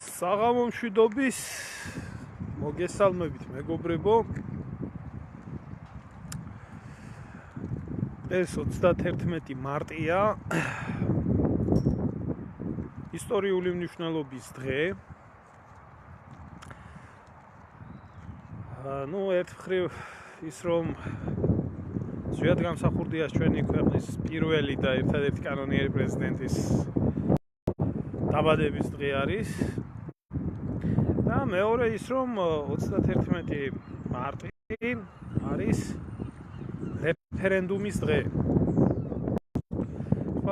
საღამო მშვიდობის მოგესალმებით მეგობრებო. ეს 31 მარტია ისტორიული მნიშვნელობის დღე. ერთ მხრივ ის რომ ზვიადგამსახურდია ჩვენი ქვეყნის პირველი და ერთადერთი კანონიერი პრეზიდენტის დაბადების დღე არის. და მეორე ის რომ 31 მარტი არის რეფერენდუმის დღე.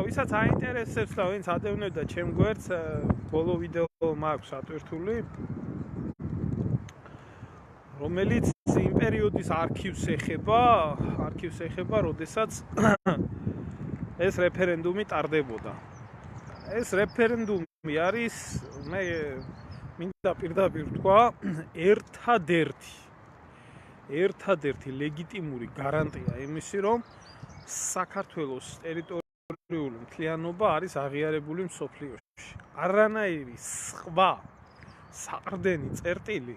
ვისაც აინტერესებს და ვინც ადევნებდა ჩემ გვერდს, ბოლო ვიდეო მაქვს ატვირთული, რომელიც იმ პერიოდის არქივს ეხება, როდესაც ეს რეფერენდუმი ტარდებოდა. ეს რეფერენდუმი არის, მე მინდა პირდაპირ თქვა, ერთადერთი ლეგიტიმური გარანტია იმისი, რომ საქართველოს ტერიტორიული მთლიანობა არის აღიარებული მსოფლიოში. არანაირი სხვა საყრდენი წერტილი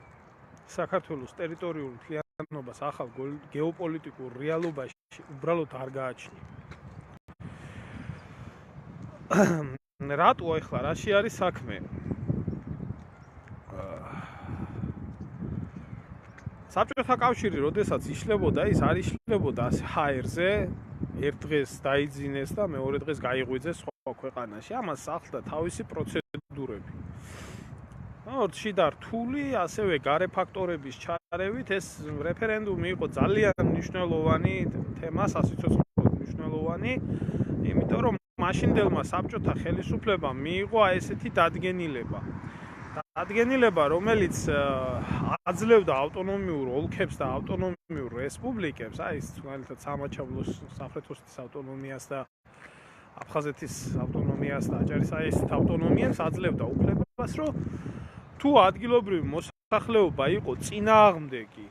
საქართველოს ტერიტორიული მთლიანობას ახალ გეოპოლიტიკურ რეალობაში უბრალოდ არ გააჩნია. რატო ახლა რაში არის საქმე? საბჭოთა კავშირი, როდესაც იშლებოდა, ის არ იშლებოდა ასე ჰაერზე, ერთ დღეს დაიძინეს და მეორე დღეს გაიღვიძეს სხვა ქვეყანაში. ამას ახლდა თავისი პროცედურები. შიდა რთული, ასევე გარე ფაქტორების ჩარევით ეს რეფერენდუმი იყო ძალიან მნიშვნელოვანი თემა, სასიცოცხლო მნიშვნელოვანი, იმიტომ რომ მაშინდელმა საბჭოთა ხელისუფლებამ მიიღო ესეთი დადგენილება, რომელიც აძლევდა ავტონომიურ ოლქებს და ავტონომიურ რესპუბლიკებს, ის თვალითაც სამაჩაბლოს საფრეთოსის ავტონომიას და აფხაზეთის ავტონომიას და აჭარისაისის ავტონომიებს აძლევდა უფლებას, რომ თუ ადგილობრივი მოსახლეობა იყო წინააღმდეგი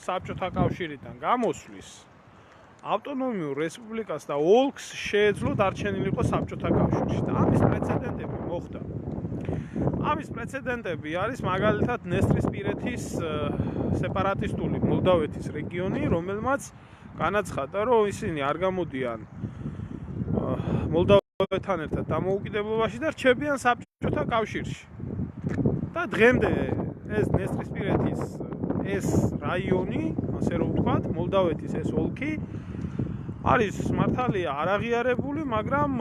საბჭოთა კავშირიდან გამოსვლის, ავტონომიურ რესპუბლიკას და ოლქს შეეძლო დარჩენილიყო საბჭოთა კავშირში. და ამის პრეცედენტები მოხდა. ამის პრეცედენტები არის მაგალითად ნესტრისპირეთის სეპარატისტული მოლდავეთის რეგიონი, რომელმაც განაცხადა, რომ ისინი არ გამოდიან მოლდავეთთან ერთად დამოუკიდებლობაში და რჩებიან საბჭოთა კავშირში. და დღემდე ეს ნესტრისპირეთის ეს რაიონი, ასე რომ ვთქვათ, მოლდავეთის ეს ოლქი არის მართალია არ აღიარებული, მაგრამ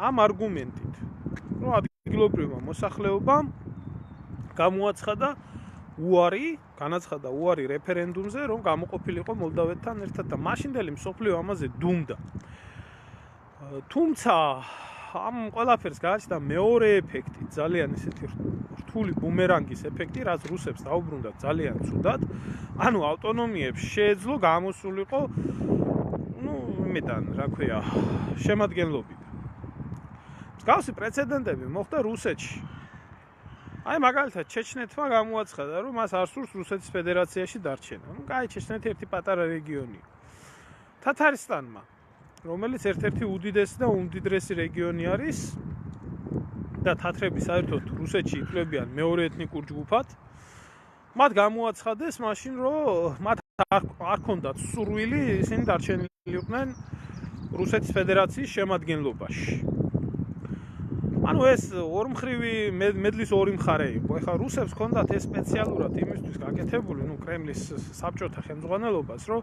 ამ არგუმენტით, რომ ადგილობრივმა მოსახლეობამ განაცხადა უარი რეფერენდუმზე, რომ გამოყოფილიყო მოლდავეთთან ერთად და მაშინდელი მსოფლიო ამაზე დუმდა. თუმცა ამ ყველაფერს გააჩნდა მეორე ეფექტი, ძალიან ისეთი რთული ბუმერანგის ეფექტი, რაც რუსებს დაუბრუნდათ ძალიან ცუდად. ანუ ავტონომიებს შეეძლო გამოსულიყო, შემადგენლობიდან. მსგავსი პრეცედენტები მოხდა რუსეთში. მაგალითად ჩეჩნეთმა გამოაცხადა, რომ მას არ სურს რუსეთის ფედერაციაში დარჩენა. ჩეჩნეთი ერთი პატარა რეგიონია. თათარისტანმა, რომელიც ერთ-ერთი უდიდესი და უმდიდრესი რეგიონი არის და თათრები საერთოდ რუსეთში ითვლებიან მეორე ეთნიკურ ჯგუფად, მათ გამოაცხადეს მაშინ, რომ მათ არ ქონდათ სურვილი ისინი დარჩენილიყვნენ რუსეთის ფედერაციის შემადგენლობაში. ეს ორმხრივი მედლის ორი მხარე იყო. ეხლა რუსებს ქონდათ ეს სპეციალურად იმისთვის გაკეთებული, კრემლის საბჭოთა ხელმძღვანელობას, რომ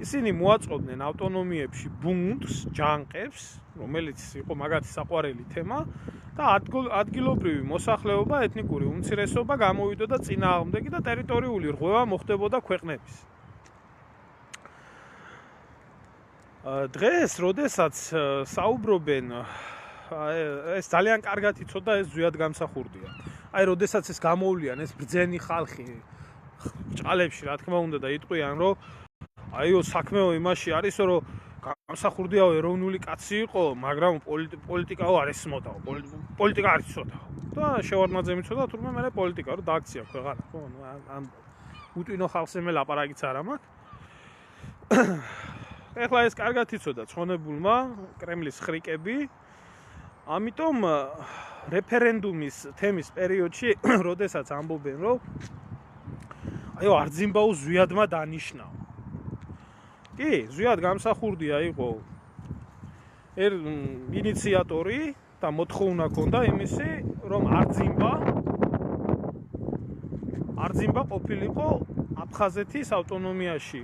ისინი მოაწყობდნენ ავტონომიებში ბუნტს, ჯანყებს, რომელიც იყო მაგათი საყვარელი თემა და ადგილობრივი მოსახლეობა, ეთნიკური უმცირესობა გამოვიდოდა წინააღმდეგი და ტერიტორიული რღვევა მოხდებოდა ქვეყნების. დღეს, როდესაც საუბრობენ, ეს ძალიან კარგად იცოდა ეს ზვიადგამსახურდია. როდესაც ეს გამოვლიან, ეს ბრძენი ხალხი ჭალებში, რა თქმა უნდა და იტყვიან, რომ საქმეო იმაში არის, რომ გამსახურდიაო ეროვნული კაცი იყო, მაგრამ პოლიტიკაო არ ესმოდაო, პოლიტიკა არ იცოდაო. და შევარდნაძე მიცოდა, თურმე მე პოლიტიკა რომ დააქცია ქვეყანა, ხო, ამ უტვინო ხალხს მე ლაპარაკიც არ მაქვს. ეხლა ეს კარგად იცოდა ცხონებულმა კრემლის ხრიკები, ამიტომ რეფერენდუმის თემის პერიოდში, როდესაც ამბობენ, რომ აიო არძიმბაუ ზვიადმა დანიშნა. კი, ზვიად გამსახურდია იყო ინიციატორი და მოთხოვნა ჰქონდა იმისი, რომ არძიმბა ყოფილიყო აფხაზეთის ავტონომიაში.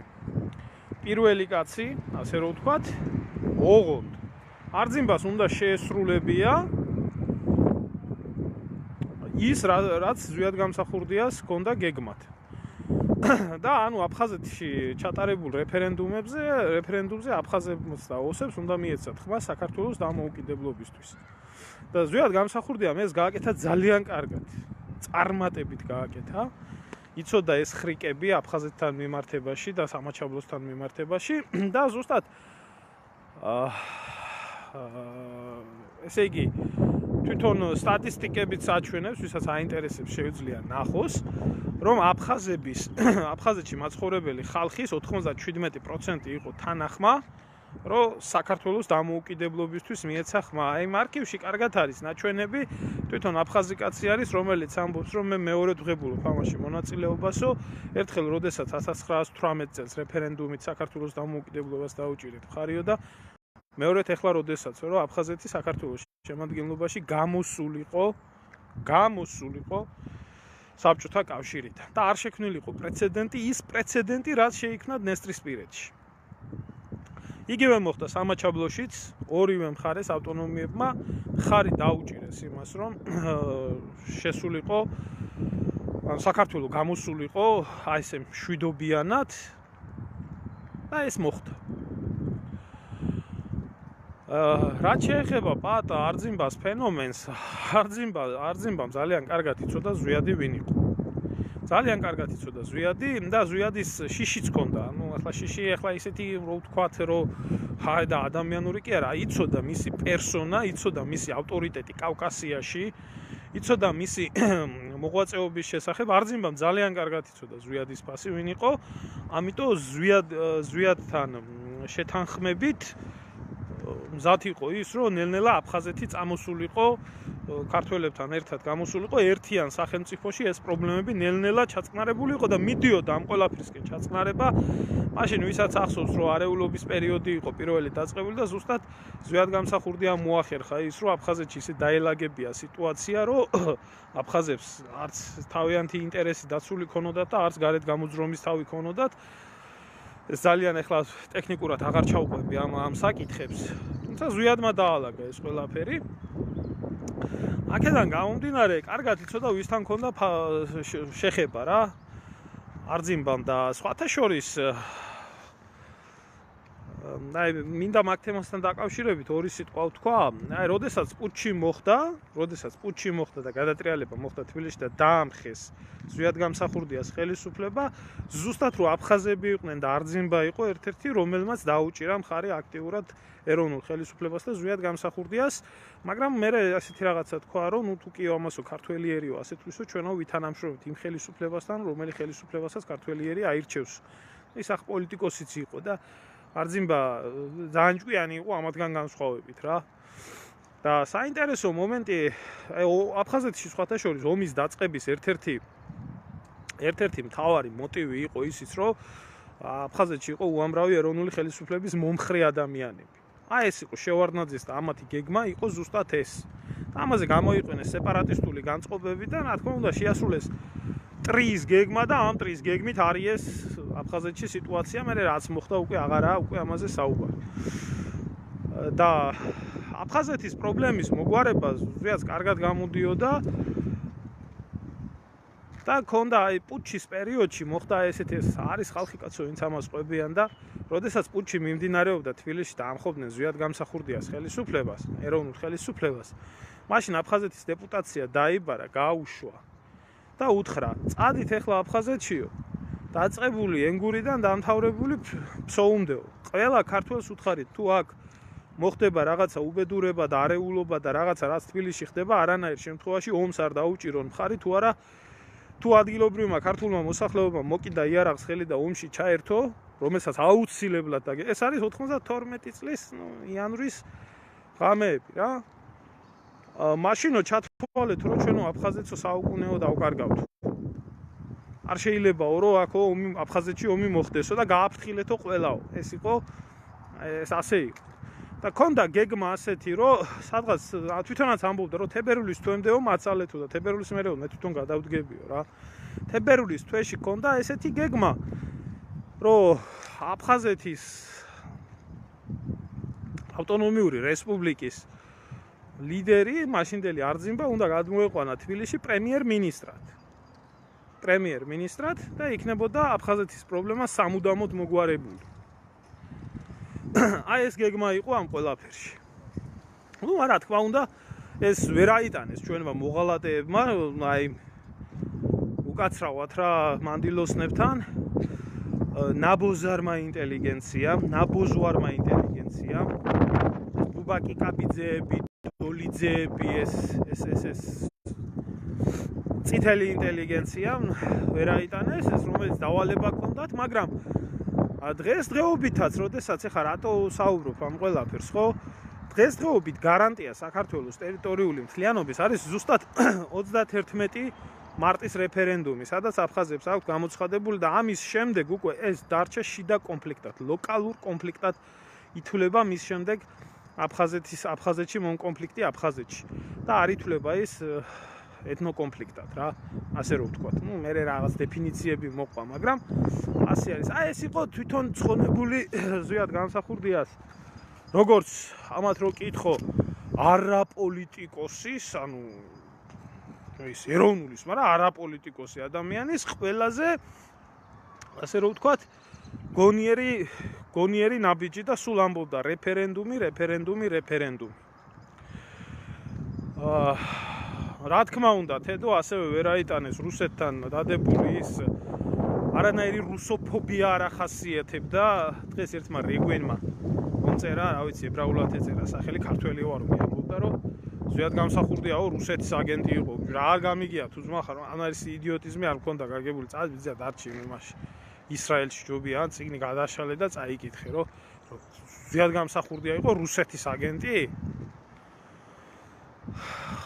პირველი კაცი, ასე რომ ვთქვათ, ოღონდ არძიმბას უნდა შეესრულებია ის, რაც ზვიად გამსახურდიას ჰქონდა გეგმად. და ანუ აფხაზეთში ჩატარებულ რეფერენდუმზე აფხაზებს და ოსებს უნდა მიეცათ ხმა საქართველოს დამოუკიდებლობისთვის. და ზვიად გამსახურდიამ ეს გააკეთა ძალიან კარგად. წარმატებით გააკეთა. იცოდა ეს ხრიკები აფხაზეთთან მიმართებაში და სამაჩაბლოსთან მიმართებაში და ზუსტად ესე იგი თვითონ სტატისტიკებიც აჩვენებს, ვისაც აინტერესებს შეუძლია ნახოს, რომ აფხაზეთში მაცხოვრებელი ხალხის 97% იყო თანახმა, რომ საქართველოს დამოუკიდებლობისთვის მიეცა ხმა. აი იმ არქივში კარგად არის ნაჩვენები, თვითონ აფხაზი კაცი არის, რომელიც ამბობს, რომ მე მეორედ ვღებულობ ამაში მონაწილეობასო, ერთხელ როდესაც 1918 წელს რეფერენდუმით საქართველოს დამოუკიდებლობას დაუჭირეთ მხარიო და მეორედ ეხლა როდესაც რომ აფხაზეთი საქართველოს შემადგენლობაში გამოსულიყო საბჭოთა კავშირიდან და არ შექმნილიყო პრეცედენტი, ის პრეცედენტი, რაც შეიქმნა დნესტრისპირეთში. იგივე მოხდა სამაჩაბლოშიც, ორივე მხარეს ავტონომიებმა მხარი დაუჭირეს იმას, რომ შესულიყო საქართველო გამოსულიყო აი ესე მშვიდობიანად და ეს მოხდა. რაც შეეხება პატა არძიმბას ფენომენს, არძიმბამ ძალიან კარგად იცოდა ზვიადი ვინ იყო. ძალიან კარგად იცოდა ზვიადი და ზვიადის შიშიც ჰქონდა. ანუ ახლა შიში ახლა ისეთი რო ვთქვათ, რომ ჰაი და ადამიანური კი არა, იცოდა მისი პერსონა, იცოდა მისი ავტორიტეტი კავკასიაში, იცოდა მისი მოღვაწეობის შესახებ. არძიმბამ ძალიან კარგად იცოდა ზვიადის ფასი ვინ იყო. ამიტომ ზვიადთან შეთანხმებით მზად იყო ის, რომ ნელ-ნელა აფხაზეთი წამოსულიყო ქართველებთან ერთად გამოსულიყო ერთიან სახელმწიფოში, ეს პრობლემები ნელ-ნელა ჩაწყნარებული იყო და მიდიოდა ამ ყველაფრისკენ ჩაწყნარება. მაშინ ვისაც ახსოვს, რომ არეულობის პერიოდი იყო პირველი დაწყებული და ზუსტად ზვიად გამსახურდიამ მოახერხა ის, რომ აფხაზეთში ისე დაელაგებია სიტუაცია, რომ აფხაზებს არც თავიანთი ინტერესი დაცული ქონოდათ და არც გარეთ გამოძრომის თავი ქონოდათ. ეს ძალიან ახლა ტექნიკურად აღარ ჩავყვები ამ საკითხებს. თუმცა ზვიადმა დაალაგა ეს ყველაფერი. აქედან გამომდინარე, კარგად იცოდა ვისთან ქონდა შეხება რა. არძიმბამ და სხვათა შორის აი მინდა მაგ თემასთან დაკავშირებით ორი სიტყვა ვთქვა. აი როდესაც პუტჩი მოხდა და გადატრიალება მოხდა თბილისში და დაამხეს ზვიად გამსახურდიას ხელისუფლება, ზუსტად რომ აფხაზები იყვნენ და არძიმბა იყო ერთ-ერთი, რომელმაც დაუჭირა მხარი აქტიურად ეროვნულ ხელისუფლებას და ზვიად გამსახურდიას, მაგრამ მე ასეთი რაღაცა თქვა, რომ თუ კი ამასო ქართველიერიო ასე თუ ისო ჩვენო ვითანამშრომლობთ იმ ხელისუფლებასთან, რომელიც ხელისუფლებასაც ქართველიერი აირჩევს. ის ახ პოლიტიკოსიც იყო და არძიმბა ძალიან ჭკვიანი იყო ამათგან განსხვავებით რა. და საინტერესო მომენტი აფხაზეთში სხვათა შორის ომის დაწყების ერთ-ერთი მთავარი მოტივი იყო ისიც, რომ აფხაზეთში იყო უამრავი ეროვნული ხელისუფლების მომხრე ადამიანები. აი ეს იყო შევარდნაძის და ამათი გეგმა იყო ზუსტად ეს. ამაზე გამოიყენეს სეპარატისტული განწყობები და რა თქმა უნდა შეასრულეს ტრიის გეგმა და ამ ტრიის გეგმით არის აფხაზეთში სიტუაცია, მე რაც მოხდა უკვე აღარაა უკვე ამაზე საუბარი. და აფხაზეთის პრობლემის მოგვარება ზვიადს კარგად გამოდიოდა და ქონდა აი პუტჩის პერიოდში მოხდა ესეთი არის ხალხი კაცო, ვინც ამას ყვებიან და როდესაც პუტჩი მიმდინარეობდა თბილისში და ამხობდნენ ზვიად გამსახურდიას ხელისუფლებას, ეროვნულ ხელისუფლებას, მაშინ აფხაზეთის დეპუტაცია დაიბარა, გაუშვა და უთხრა, წადით ახლა აფხაზეთშიო, დაწყებული ენგურიდან დამთავრებული ფსოუნდეო. ყველა ქართველს უთხარით, თუ აქ მოხდება რაღაცა უბედურება და არეულობა და რაღაცა რაც თბილისში ხდება, არანაირ შემთხვევაში ომს არ დაუჭირონ მხარი, თუ არა თუ ადგილობრივმა ქართულმა მოსახლეობამ მოკიდა იარაღს ხელი და ომში ჩაერთო, რომელსაც აუცილებლად და ეს არის 92 წლის იანვრის ღამეები რა. მაშინო ჩათვალეთ, რომ ჩვენო აფხაზეთსო საუკუნეო დავკარგავთ. არ შეიძლებაო, რომ აქო აფხაზეთში ომი მოხდესო და გააფრთხილეთო ყველაო. ეს იყო ეს ასე იყო. და ქონდა გეგმა ასეთი, რომ სადღაც თვითონაც ამბობდა, რომ თებერვლის თვემდეო მაწალეთო და თებერვლის მერეო მე თვითონ გადავდგებიო რა. თებერვლის თვეში ქონდა ესეთი გეგმა, რომ აფხაზეთის ავტონომიური რესპუბლიკის ლიდერი მაშინდელი არძიმბა უნდა გადმოეყვანა თბილისში პრემიერ-მინისტრად და იქნებოდა აფხაზეთის პრობლემა სამუდამოდ მოგვარებული. აი ეს გეგმა იყო ამ ყველაფერში. ნუ რა თქმა უნდა ეს ვერ აიტანეს ჩვენმა მოღალატეებმა, აი უკაცრავად რა მანდილოსნებთან ნაბოზვარმა ინტელიგენცია, ბუბაკი კაბიძეები, დოლიძეები, ეს წითელი ინტელიგენცია ვერ აიტანეს, ეს რომელიც დავალება ჰქონდათ, მაგრამ დღესდღეობითაც, როდესაც ეხა რატო საუბრობ ამ ყველაფერს, ხო? დღესდღეობით გარანტია საქართველოს ტერიტორიული მთლიანობის არის ზუსტად 31 მარტის რეფერენდუმი, სადაც აფხაზებს აქვს გამოცხადებული და ამის შემდეგ უკვე ეს დარჩა შიდა კონფლიქტად, ლოკალურ კონფლიქტად ითვლება მის შემდეგ აფხაზეთში მომკონფლიქტი აფხაზეთში და არ ითვლება ის ეთნოკონფლიქტად რა, ასე რომ ვთქვათ. ნუ მე რაღაც დეფინიციები მოყვა, მაგრამ ასე არის. აი ეს იყო თვითონ ცხონებული ზვიად გამსახურდიას. როგორც ამათ რო კითხო არაპოლიტიკოსის, ანუ ის ეროვნულის, მაგრამ არაპოლიტიკოსი ადამიანის ყველაზე ასე რომ ვთქვათ, გონიერი ნაბიჯი და სულ ამბობდა რეფერენდუმი. რა თქმა უნდა, თედო ასევე ვერ აიტანეს რუსეთთან დადებული ის არანაირი რუსოფობია არ ახასიათებდა. დღეს ერთმა რეგვენმა მომწერა, რა ვიცი, ებრაულად ეწერა სახელი, ქართველი ვარ, ამბობდა, რომ ზვიად გამსახურდიაო, რუსეთის აგენტი იყო. რა არ გამიგია თუ ძმა ხარ, ან არის იდიოტიზმი არ მქონდა გაგებული, წავიდა დარჩი იმაში. ისრაელში ჯობია, წიგნი გადაშალე და წაიკითხე, რომ ზვიად გამსახურდია იყო რუსეთის აგენტი.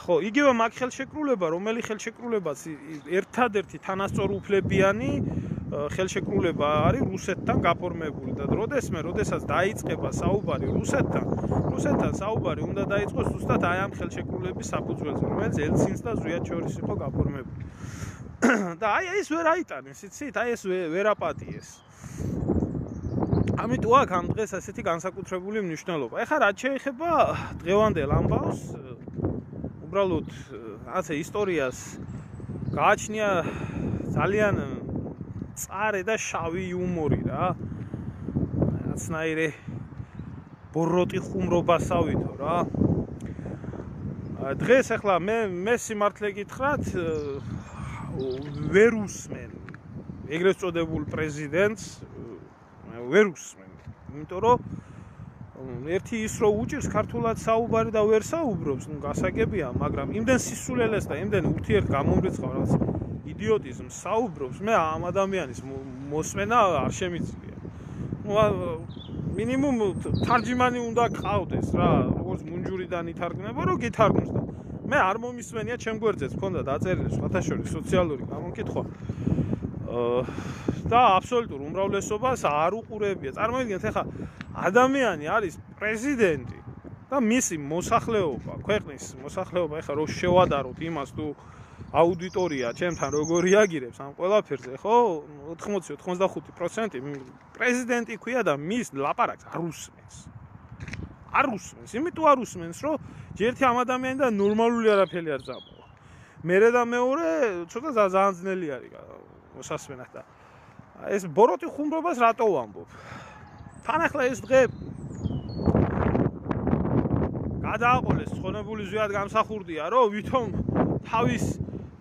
ხო, იგივე მაგ ხელშეკრულება, რომელი ხელშეკრულებაც ერთადერთი თანასწორუფლებიანი ხელშეკრულება არის რუსეთთან გაფორმებული და როდესაც დაიწყება საუბარი რუსეთთან საუბარი უნდა დაიწყოს ზუსტად აი ამ ხელშეკრულების საფუძველზე, რომელიც ელცინს და ზვიად შორის იყო გაფორმებული. და აი ეს ვერ აიტანეს, იცით, აი ეს ვერ აპატიეს. ამიტომ აქ ამ დღეს ასეთი განსაკუთრებული მნიშვნელობა. ეხლა რაც შეეხება დღევანდელ ამბავს, უბრალოდ ასე ისტორიას გააჩნია ძალიან წარე და შავი იუმორი რა. რაცნაირი ბოროტი ხუმრობასავითო რა. დღეს ახლა მე სიმართლე გითხრათ ვერ უსმენ ეგრეთ წოდებულ პრეზიდენტს, ვერ უსმენ. იმიტომ რომ ერთი ის რო უჭირს ქართულად საუბარი და ვერ საუბრობს, ნუ გასაგებია, მაგრამ იმდენ სისულელეს და იმდენ ურთიერთგამომრიცხავ რაღაც იდიოტიზმს საუბრობს, მე ამ ადამიანის მოსმენა არ შემიძლია. ნუ მინიმუმ თარჯიმანი უნდა გყავდეს რა, როგორც მუნჯურიდან ითარგმნება, რომ გითარგმნოს და მე არ მომისმენია, ჩემ გვერდზეც მქონდა დაწერილი სხვათა შორის სოციალური გამოკითხვა. და აბსოლუტურ უმრავლესობას არ უყურებია. წარმოიდგინეთ, ახლა ადამიანი არის პრეზიდენტი და მისი მოსახლეობა, ქვეყნის მოსახლეობა, ახლა რო შევადაროთ იმას თუ აუდიტორია ჩემთან როგორ რეაგირებს ამ ყველაფერზე, ხო? 80-85% პრეზიდენტი ქვია და მის ლაპარაკს არ უსმენს. იმიტომ არ უსმენს, რომ ერთი ამ ადამიანიდან ნორმალური არაფერი არ წამოვა. მერე და მეორე ცოტა ძალიან ძნელი არის მოსასმენად და ეს ბოროტი ხუმრობას რატო ვამბობ? თან ახლა ეს დღე გადააყოლეს ცხონებული ზვიად გამსახურდია, რომ ვითომ თავის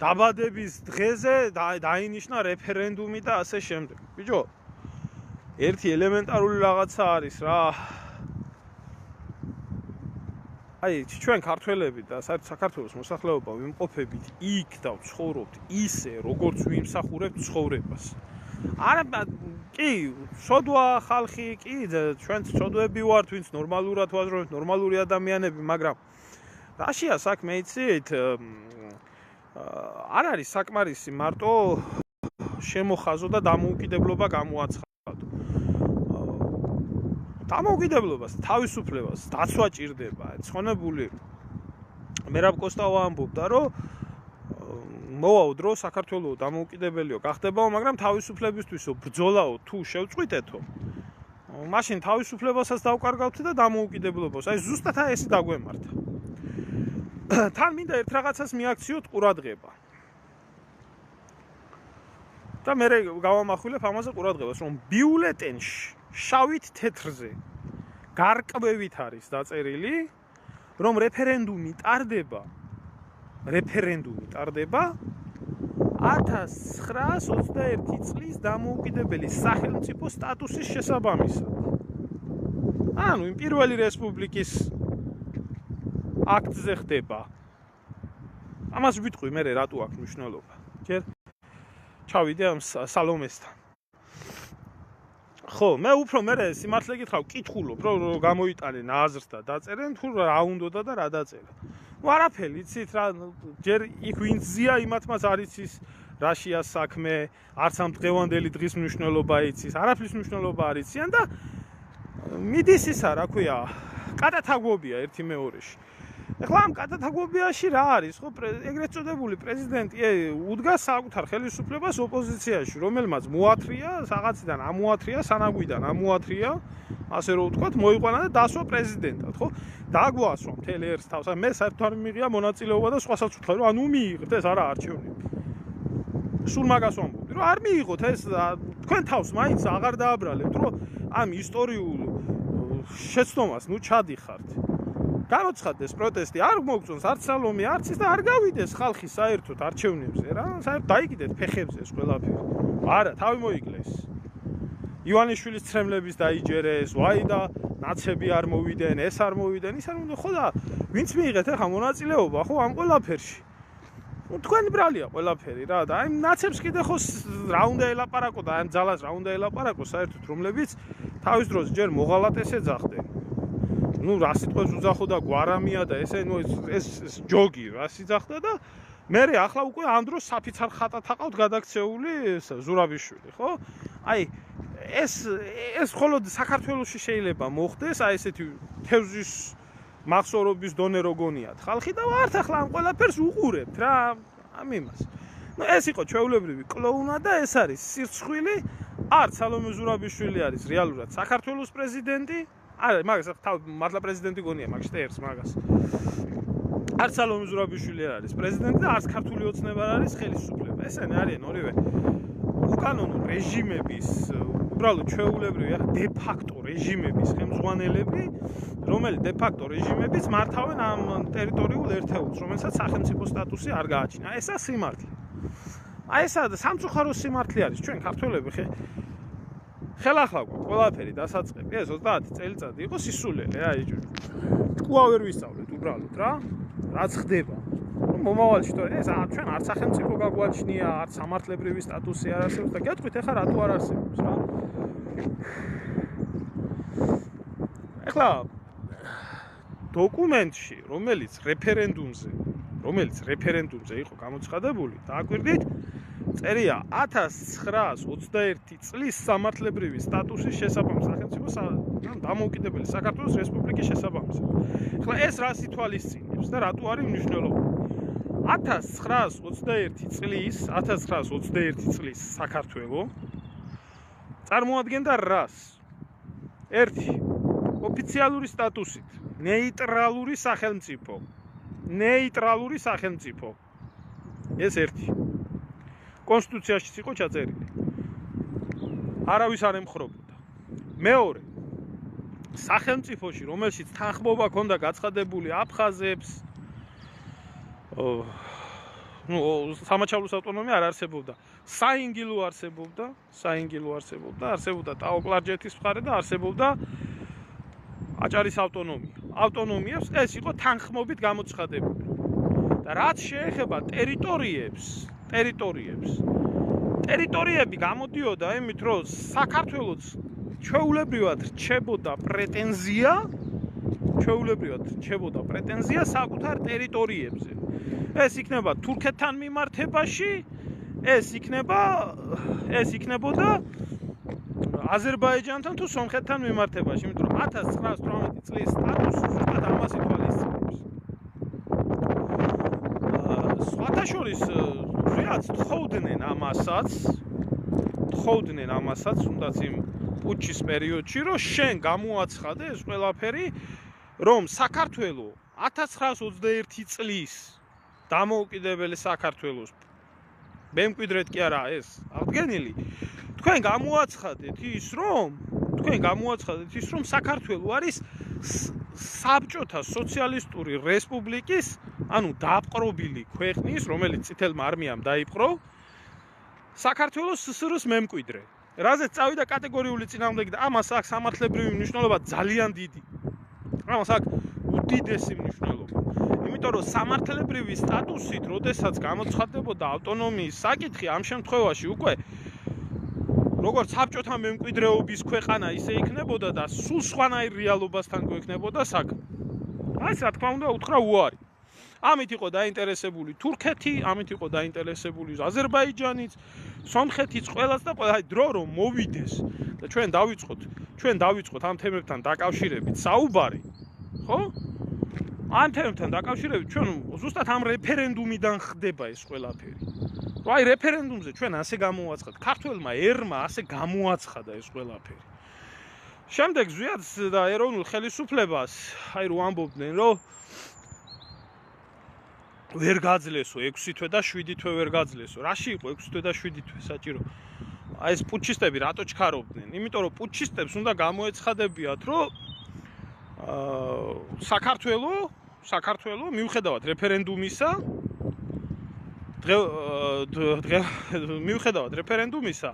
დაბადების დღეზე დაინიშნა რეფერენდუმი და ასე შემდეგ. ბიჭო, ერთი ელემენტარული რაღაცა არის რა. აი, ჩვენ ქართველები და საქართველოს მოსახლეობა ვიმყოფებით იქ და ვცხოვრობთ ისე, როგორც ვიმსახურებთ ცხოვრებას. არა, კი, სოდვა ხალხი, კი, ჩვენ სოდვები ვართ, ვინც ნორმალურად ვაზრობთ, ნორმალური ადამიანები, მაგრამ რაშია საქმე იცით? არ არის საკმარისი მარტო შემოხაზო და დამოუკიდებლობა გამოაცხადო. დამოუკიდებლობას, თავისუფლებას დაცვა ჭირდება. ცხონებული მერაბ კოსტავა ამბობდა, რომ მოვაო დრო საქართველოს დამოუკიდებელიო გახდებაო, მაგრამ თავისუფლებისთვისო ბრძოლაო თუ შევწყვიტეთო, მაშინ თავისუფლებასაც დავკარგავთ და დამოუკიდებლობას. აი ზუსტად ეს დაგვემართა. თან მინდა ერთ რაღაცას მიაქციოთ ყურადღება. და მე გავამახვილებ ამაზე ყურადღებას, რომ ბიულეტენში შავით თეთრზე გარკვევით არის დაწერილი, რომ რეფერენდუმი ტარდება 1921 წლის დამოუკიდებელი სახელმწიფო სტატუსის შესაბამისად. ანუ იმ პირველი რესპუბლიკის აქტზე ხდება. ამას ვიტყვი მე რატო აქვს მნიშვნელობა. ჯერ ჩავიდე ამ სალომესთან. ხო, მე უფრო მე სიმართლე გითხრა, ვკითხულობ, რომ გამოიტანენ აზრს და დაწერენ, თუ რა უნდოდა და რა დაწერა. ნუ არაფერი, იცით რა, ჯერ იქ ვინც ზია იმათმაც არ იცის რაშია საქმე, არც ამ დღევანდელი დღის მნიშვნელობა იცის, არაფრის მნიშვნელობა არ იციან და მიდის ისა, რა ქვია, კატათაგვობია ერთი მეორეში. ეხლა ამ კატათაგვობიაში რა არის, ხო, ეგრეთ წოდებული პრეზიდენტი უდგას საკუთარ ხელისუფლებას ოპოზიციაში, რომელმაც მოათრია, რაღაციდან ამოათრია, სანაგვიდან ამოათრია, ასე რომ ვთქვათ, მოიყვანა და დასვა პრეზიდენტად, ხო? დაგვასვა მთელ ერს თავს. მე საერთოდ არ მიიღია მონაწილეობა და სხვასაც ვთქვი, რომ ანუ მიიღეთ ეს არა არჩევნები. სულ მაგას ვამბობდი, რომ არ მიიღოთ ეს თქვენ თავს მაინც აღარ დააბრალებთ, რომ ამ ისტორიულ შეცდომას ნუ ჩადიხართ. გამოცხადდეს პროტესტი, არ მოგწონს არც სალომე, არც ის და არ გავიდეს ხალხი საერთოდ არჩევნებზე რა, საერთოდ დაიგიდეთ ფეხებზე ეს ყველაფერი. არა, თავი მოიკლეს. ივანიშვილის ცრემლების დაიჯერეს, ვაი და ნაცები არ მოვიდნენ, ეს არ მოვიდნენ, ის არ მოვიდნენ, ხო და ვინც მიიღეთ ახლა მონაწილეობა, ხო ამ ყველაფერში. ნუ თქვენი ბრალია ყველაფერი რა და აი ნაცებს კიდე ხო რა უნდა ელაპარაკო და ამ ძალას რა უნდა ელაპარაკო საერთოდ, რომლებიც თავის დროს ჯერ მოღალატეს ეძახდნენ. ნუ რა სიტყვებს უძახო და გვარამია და ესე ნუ ეს ჯოგი რა სიძახდა და მე ახლა უკვე ამ დროს საფიცარ ხატად აყავთ გადაქცეული ზურაბიშვილი, ხო? აი ეს მხოლოდ საქართველოში შეიძლება მოხდეს, აი ესეთი თევზის მახსოვრობის დონე როგონიათ ხალხი და ვართ ახლა ამ ყველაფერს უყურებთ რა ამ იმას. ნუ ეს იყო ჩვეულებრივი კლოუნა და ეს არის სირცხვილი, არც სალომე ზურაბიშვილი არის რეალურად საქართველოს პრეზიდენტი. არა, მაგას თავ მართლა პრეზიდენტი გონია, მაგ შტერს მაგას. არც სალომე ზურაბიშვილი არის პრეზიდენტი და არც ქართული ოცნება არის ხელისუფლება. ესენი არიან ორივე უკანონო რეჟიმების, უბრალოდ ჩვეულებრივი, ახლა დე ფაქტო რეჟიმების ხელმძღვანელები, რომელიც დე ფაქტო რეჟიმებიც მართავენ ამ ტერიტორიულ ერთეულს, რომელსაც სახელმწიფო სტატუსი არ გააჩნია. ესა სიმართლე. აი ესა სამწუხარო სიმართლე არის. ჩვენ ქართველები ხელახლა გვაქვს ყველაფერი დასაწყები, ეს 30 წელიწადი იყო სისულელე, აი თქვა ვერ ვისწავლეთ უბრალოდ რა, რაც ხდება. მომავალში თორე ეს ჩვენ არც სახელმწიფო გაგვაჩნია, არც სამართლებრივი სტატუსი არ არსებობს და გეტყვით ახლა რატო არ არსებობს რა. ახლა დოკუმენტში, რომელიც რეფერენდუმზე იყო გამოცხადებული, დააკვირდით, წერია 1921 წლის სამართლებრივი სტატუსის შესაბამისად სახელმწიფო დამოუკიდებელი საქართველოს რესპუბლიკის შესაბამისად. ახლა ეს რას ითვალისწინებს და რატო არის მნიშვნელოვანი? 1921 წლის საქართველო წარმოადგენდა რას? ერთი ოფიციალური სტატუსით ნეიტრალური სახელმწიფო. ეს ერთი. კონსტიტუციაშიც იყო ჩაწერილი. არავის არ ემხრობოდა. მეორე სახელმწიფოში, რომელშიც თანხმობა ჰქონდა გაცხადებული აფხაზებს, სამაჩაბლოს ავტონომია არ არსებობდა. საინგილო არსებობდა ტაო-კლარჯეთის მხარე და არსებობდა აჭარის ავტონომია. ავტონომიებს ეს იყო თანხმობით გამოცხადებული. და რაც შეეხება ტერიტორიები გამოდიოდა იმით, რომ საქართველოს ჩვეულებრივად რჩებოდა პრეტენზია ჩვეულებრივად რჩებოდა პრეტენზია საკუთარ ტერიტორიებზე. ეს იქნება თურქეთთან მიმართებაში, ეს იქნებოდა აზერბაიჯანთან თუ სომხეთთან მიმართებაში, იმიტომ რომ 1918 წლის სტატუსი ზუსტად ამას ითვალისწინებს. სხვათა შორის ზუსტად თხოვდნენ ამასაც, თუნდაც იმ პუჩის პერიოდში, რომ შენ გამოაცხადე ეს ყველაფერი, რომ საქართველო 1921 წლის დამოუკიდებელი საქართველოს მემკვიდრედ კი არა ეს აღდგენილი, თქვენ გამოაცხადეთ ის, რომ საქართველო არის საბჭოთა სოციალისტური რესპუბლიკის, ანუ დაპყრობილი ქვეყნის, რომელიც წითელმა არმიამ დაიპყრო, საქართველოს ССР-ს მემკვიდრე. რაზეც წავიდა კატეგორიული წინააღმდეგი და ამას აქვს სამართლებრივი მნიშვნელობა ძალიან დიდი. ამას აქვს უდიდესი მნიშვნელობა. იმიტომ რომ სამართლებრივი სტატუსით, როდესაც გამოცხადდებოდა ავტონომიის საკითხი, ამ შემთხვევაში უკვე როგორც საბჭოთა მემკვიდრეობის ქვეყანა ისე იქნებოდა და სულ სხვანაირ რეალობასთან გვექნებოდა საქმე. ეს რა თქმა უნდა უთხრა უარი. ამით იყო დაინტერესებული თურქეთი, ამით იყო დაინტერესებული აზერბაიჯანიც, სომხეთიც, ყველაც და ყველა დრო რომ მოვიდეს და ჩვენ დავიწყოთ ამ თემებთან დაკავშირებით საუბარი, ხო? ამ თემებთან დაკავშირებით ჩვენ ზუსტად ამ რეფერენდუმიდან ხდება ეს ყველაფერი. რომ აი რეფერენდუმზე ჩვენ ასე გამოაცხადეთ, ქართველმა ერმა ასე გამოაცხადა ეს ყველაფერი. შემდეგ ზვიად და ეროვნულ ხელისუფლებას აი რო ამბობდნენ, რომ ვერ გაძლესო 6 თვე და 7 თვე ვერ გაძლესო. რაში იყო 6 თვე და 7 თვე საჭირო? აი ეს პუჩისტები რატო ჩქარობდნენ? იმიტომ რომ პუჩისტებს უნდა გამოეცხადებიათ, რომ საქართველო მიუხედავად რეფერენდუმისა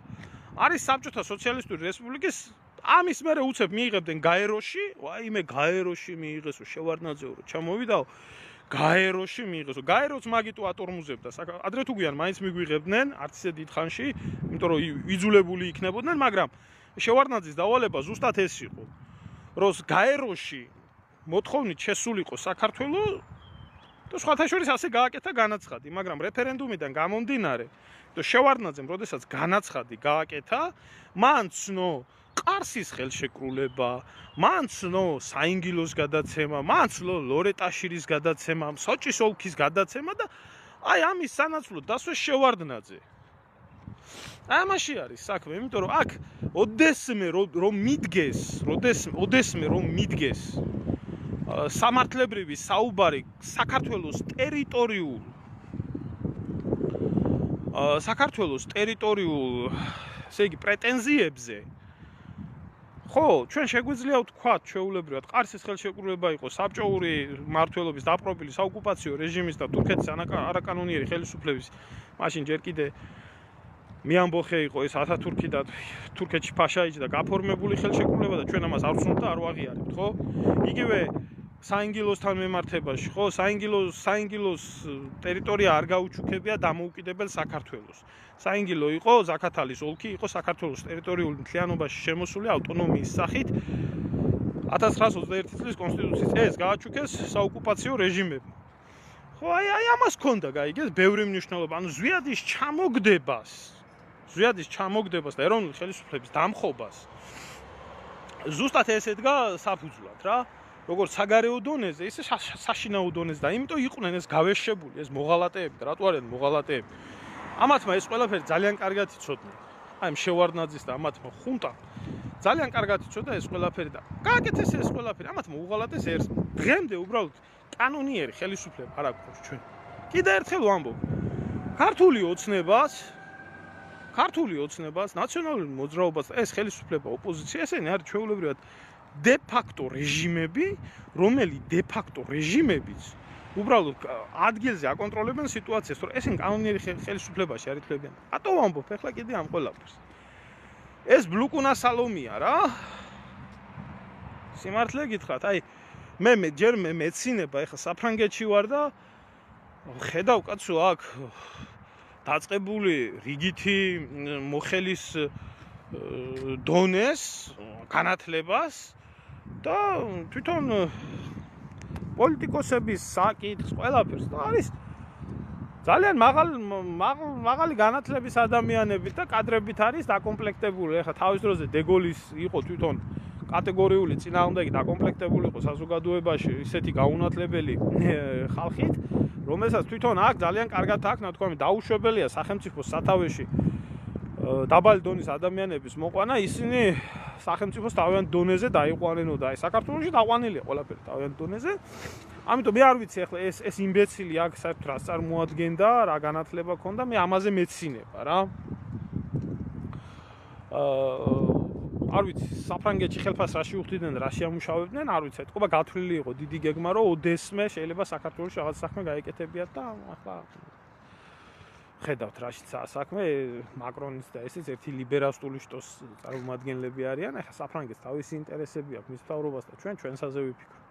არის საბჭოთა სოციალისტური რესპუბლიკის ამის მერე უცებ მიიღებდნენ გაეროში, აიმე გაეროში მიიღესო შევარდნაძეო რომ ჩამოვიდაო გაეროში მიიღესო. გაეროც მაგიტო ატორმუზებდა. ადრე თუ გვიან მაინც მიგვიღებდნენ, არც ისე დიდ ხანში, იმიტომ რომ იძულებული იქნებოდნენ, მაგრამ შევარდნაძის დავალება ზუსტად ეს იყო. რომ გაეროში მოთხოვნით შესულიყო საქართველო და სხვათა შორის ასე გააკეთა განაცხადი, მაგრამ რეფერენდუმიდან გამომდინარე, და შევარდნაძემ, როდესაც განაცხადი გააკეთა, მან ცნო ყარსის ხელშეკრულება, მან ცნო საინგილოს გადაცემა, მან ცნო ლორეტაშირის გადაცემა, სოჭის ოლქის გადაცემა და აი ამის სანაცვლოდ დასვეს შევარდნაძე. ამაში არის საქმე, იმიტომ რომ აქ ოდესმე რომ მიდგეს სამართლებრივი საუბარი საქართველოს ტერიტორიულ ესე იგი პრეტენზიებზე, ხო, ჩვენ შეგვიძლია ვთქვათ ჩვეულებრივად ყარსის ხელშეკრულება იყო საბჭოური მმართველობის დაპყრობილი საოკუპაციო რეჟიმის და თურქეთის არაკანონიერი ხელისუფლების მაშინ ჯერ კიდე მეამბოხე იყო ეს ათათურქი და თურქეთში ფაშაიჭი და გაფორმებული ხელშეკრულება და ჩვენ ამას არც უნდა არ ვაღიარებთ, ხო? იგივე საინგილოსთან მიმართებაში, ხო, საინგილოს ტერიტორია არ გაუჩუქებია დამოუკიდებელ საქართველოს. საინგილო იყო ზაქათალის ოლქი, იყო საქართველოს ტერიტორიული მთლიანობაში შემოსული ავტონომიის სახით 1921 წლის კონსტიტუციის ეს გააჩუქეს საოკუპაციო რეჟიმებმა. ხო, აი ამას ქონდა გაიგეს ბევრი მნიშვნელობა, ანუ ზვიადის ჩამოგდებას და ეროვნული ხელისუფლების დამხობას ზუსტად ეს ედგა საფუძვლად რა. როგორც საგარეო დონეზე, ისე საშინაო დონეზე და იმიტომ იყვნენ ეს გავეშებული, ეს მოღალატეები და რატო არიან მოღალატეები. ამათმა ეს ყველაფერი ძალიან კარგად იცოდნენ. აი შევარდნაძის და ამათმა ხუნტამ ძალიან კარგად იცოდა ეს ყველაფერი და გააკეთეს ეს ყველაფერი. ამათმა უღალატეს ერთს. დღემდე უბრალოდ კანონიერი ხელისუფლება არ აქვს ჩვენ. კიდე ერთხელ ვამბობ. ქართული ოცნებას, ნაციონალური მოძრაობას ეს ხელისუფლება, ოპოზიცია, ესენი არის ჩვეულებრივად de facto რეჟიმები, რომელიც de facto რეჟიმებიც უბრალოდ ადგილზე აკონტროლებენ სიტუაციას, რომ ესენ კანონიერი ხელისუფლებაში არ ითვლებიან. რატო ვამბობ ახლა კიდე ამ ყველაფერს? ეს ბლუკუნა სალომია რა. სიმართლე გითხრათ, აი ჯერ მეცინება, ახლა საფრანგეთში ვარ და ხედავ კაცო აქ დაწყებული რიგითი მოხელის დონეს, განათლებას და თვითონ პოლიტიკოსების საკითხს, ყველაფერს და არის ძალიან მაღალი განათლების ადამიანებით და კადრებით არის დაკომპლექტებული. ეხლა თავის დროზე დეგოლის იყო თვითონ კატეგორიული წინააღმდეგი დაკომპლექტებული იყო საზოგადოებაში ისეთი გაუნათლებელი ხალხით, რომელსაც თვითონ აქ ძალიან კარგად აქვს, თქვა, დაუშვებელია სახელმწიფოს სათავეში დაბალი დონის ადამიანების მოყვანა, ისინი სახელმწიფოს თავიანთ დონეზე დაიყვანენო და აი საქართველოში დაყვანილია ყველაფერი თავიანთ დონეზე. ამიტომ მე არ ვიცი ახლა ეს იმბეცილი აქ საერთოდ რას წარმოადგენდა, რა განათლება ჰქონდა, მე ამაზე მეცინება რა. არ ვიცი, საფრანგეთში ხელფას რაში უხდიდნენ, რა შეამუშავებდნენ, არ ვიცი, ეთქობა გათვლილი იყო დიდი გეგმა, რომ ოდესმე შეიძლება საქართველოში რაღაც საქმე გაეკეთებიათ და ახლა ხედავთ რაშიცაა საქმე, მაკრონის და ესეც ერთი ლიბერალისტული შტოს წარმომადგენლები არიან, ახლა საფრანგეთს თავისი ინტერესები აქვს მის მთავრობას და ჩვენსაზე ვიფიქროთ.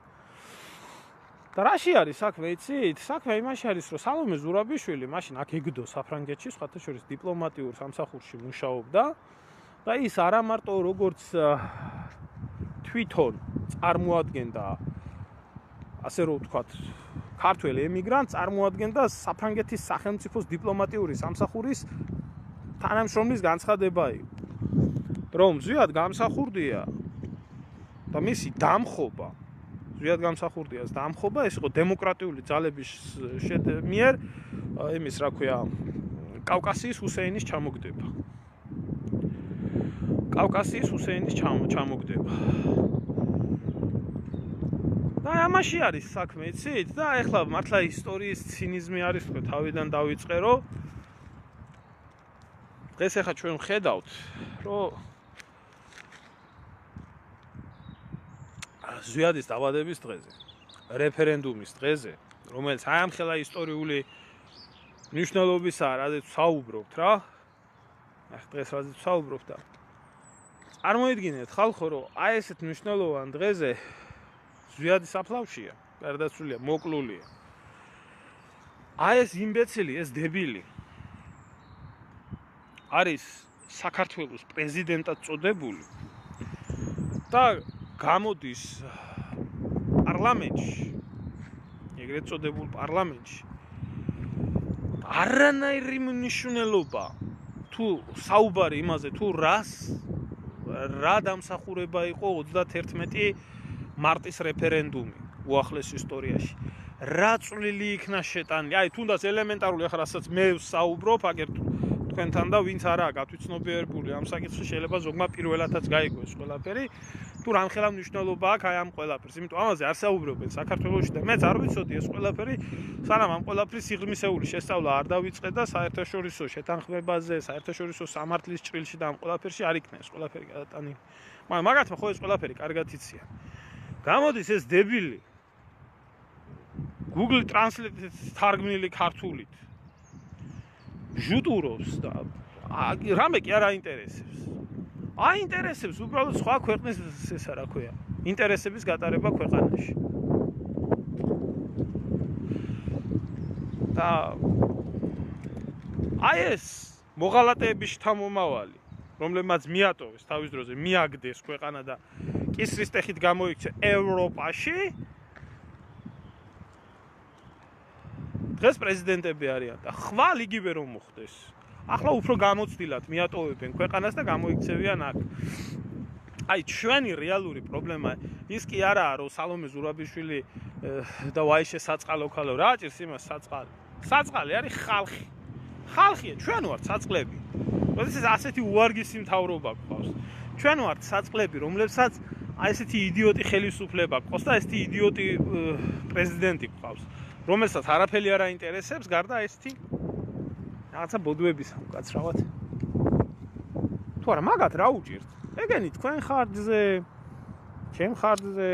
და რაში არის საქმე, იცით? საქმე იმაში არის, რომ სალომე ზურაბიშვილი მაშინ აქ ეგდო საფრანგეთში, სხვათა შორის დიპლომატიურ სამსახურში მუშაობდა და ის არა მარტო როგორც თვითონ წარმოადგენდა, ასე რომ ვთქვათ, ქართველ ემიგრანტს წარმოადგენდა საფრანგეთის სახელმწიფოს დიპლომატიური სამსახურის თანამშრომლის განცხადება იყო, რომ ზვიად გამსახურდია და მისი დამხობა ეს იყო დემოკრატიული ძალების მიერ იმის რა ქვია კავკასიის ჰუსეინის ჩამოგდება. და ამაში არის საქმე, იცით? და ეხლა მართლა ისტორიის ცინიზმი არის, თქო, თავიდან დავიწყე, რომ დღეს ეხლა ჩვენ ვხედავთ, რომ ზვიადის დაბადების დღეზე, რეფერენდუმის დღეზე, რომელიც აი ამ ხელა ისტორიული მნიშვნელობისაა, რადგან საუბრობთ რა. ახ დღეს რაზეც საუბრობთ და წარმოიდგინეთ ხალხო, რომ აი ესეთ მნიშვნელოვან დღეზე ზვიადი საფლავშია, გარდაცვლილია, მოკლულია. აი ეს იმბეცილი, ეს დებილი არის საქართველოს პრეზიდენტად წოდებული და გამოდის პარლამენტში, ეგრეთ წოდებულ პარლამენტში. არანაირი მნიშვნელობა თუ საუბარი იმაზე, თუ რა დამსახურება იყო 31 მარტის რეფერენდუმი უახლეს ისტორიაში. რა წვლილი იქნა შეტანილი? აი, თუნდაც ელემენტარული ახლა რასაც მე ვსაუბრობ, აგერ თქვენთან და ვინც არაა გათვითცნობიერებული ამ საკითხში, შეიძლება ზოგმა პირველადაც გაიგოს ყველაფერი. თუ რამხელა მნიშვნელობა აქვს აი ამ ყველაფერს. იმიტომ ამაზე არ საუბრობენ საქართველოში და მეც არ ვიცოდი ეს ყველაფერი, სანამ ამ ყველაფრის სიღრმისეული შესწავლა არ დავიწყე და საერთაშორისო შეთანხმებაზე, საერთაშორისო სამართლის ჭრილში და ამ ყველაფერში არ იქნა ეს ყველაფერი გადატანილი. მაგრამ მაგათმა ხო ეს ყველაფერი კარგად იციან. გამოდის ეს დებილი Google Translate-ით თარგმნილი ქართულით. ჟუტურობს და რამე კი არ აინტერესებს. აინტერესებს უბრალოდ სხვა ქვეყნის ესა რა ქვია, ინტერესების გატარება ქვეყანაში. და აი ეს მოღალატეების შთამომავალი, რომლებმაც მიატოვეს თავის დროზე, მიაგდეს ქვეყანა და კისრის ტეხით გამოიქცე ევროპაში, დღეს პრეზიდენტები არიან და ხვალ იგივე რომ მოხდეს. ახლა უფრო გამოცდილად მიატოვებენ ქვეყანას და გამოიქცევიან აქ. აი, ჩვენი რეალური პრობლემა ის კი არაა, რომ სალომე ზურაბიშვილი და ვაიშე საწყალო ქალო რა ჭირს იმას საწყალი. საწყალი არის ხალხი. ხალხია, ჩვენ ვართ საწყლები. როდესაც ასეთი უვარგისი მთავრობა გვყავს. ჩვენ ვართ საწყლები, რომლებსაც აი ესეთი იდიოტი ხელისუფლება გვყავს და ესეთი იდიოტი პრეზიდენტი გვყავს, რომელსაც არაფერი არ აინტერესებს, გარდა ესეთი რაღაცა ბოდვებისა უკაცრავად. თუ არა, მაგათ რა უჭირთ? ეგენი თქვენ ხარჯზე, ჩემ ხარჯზე.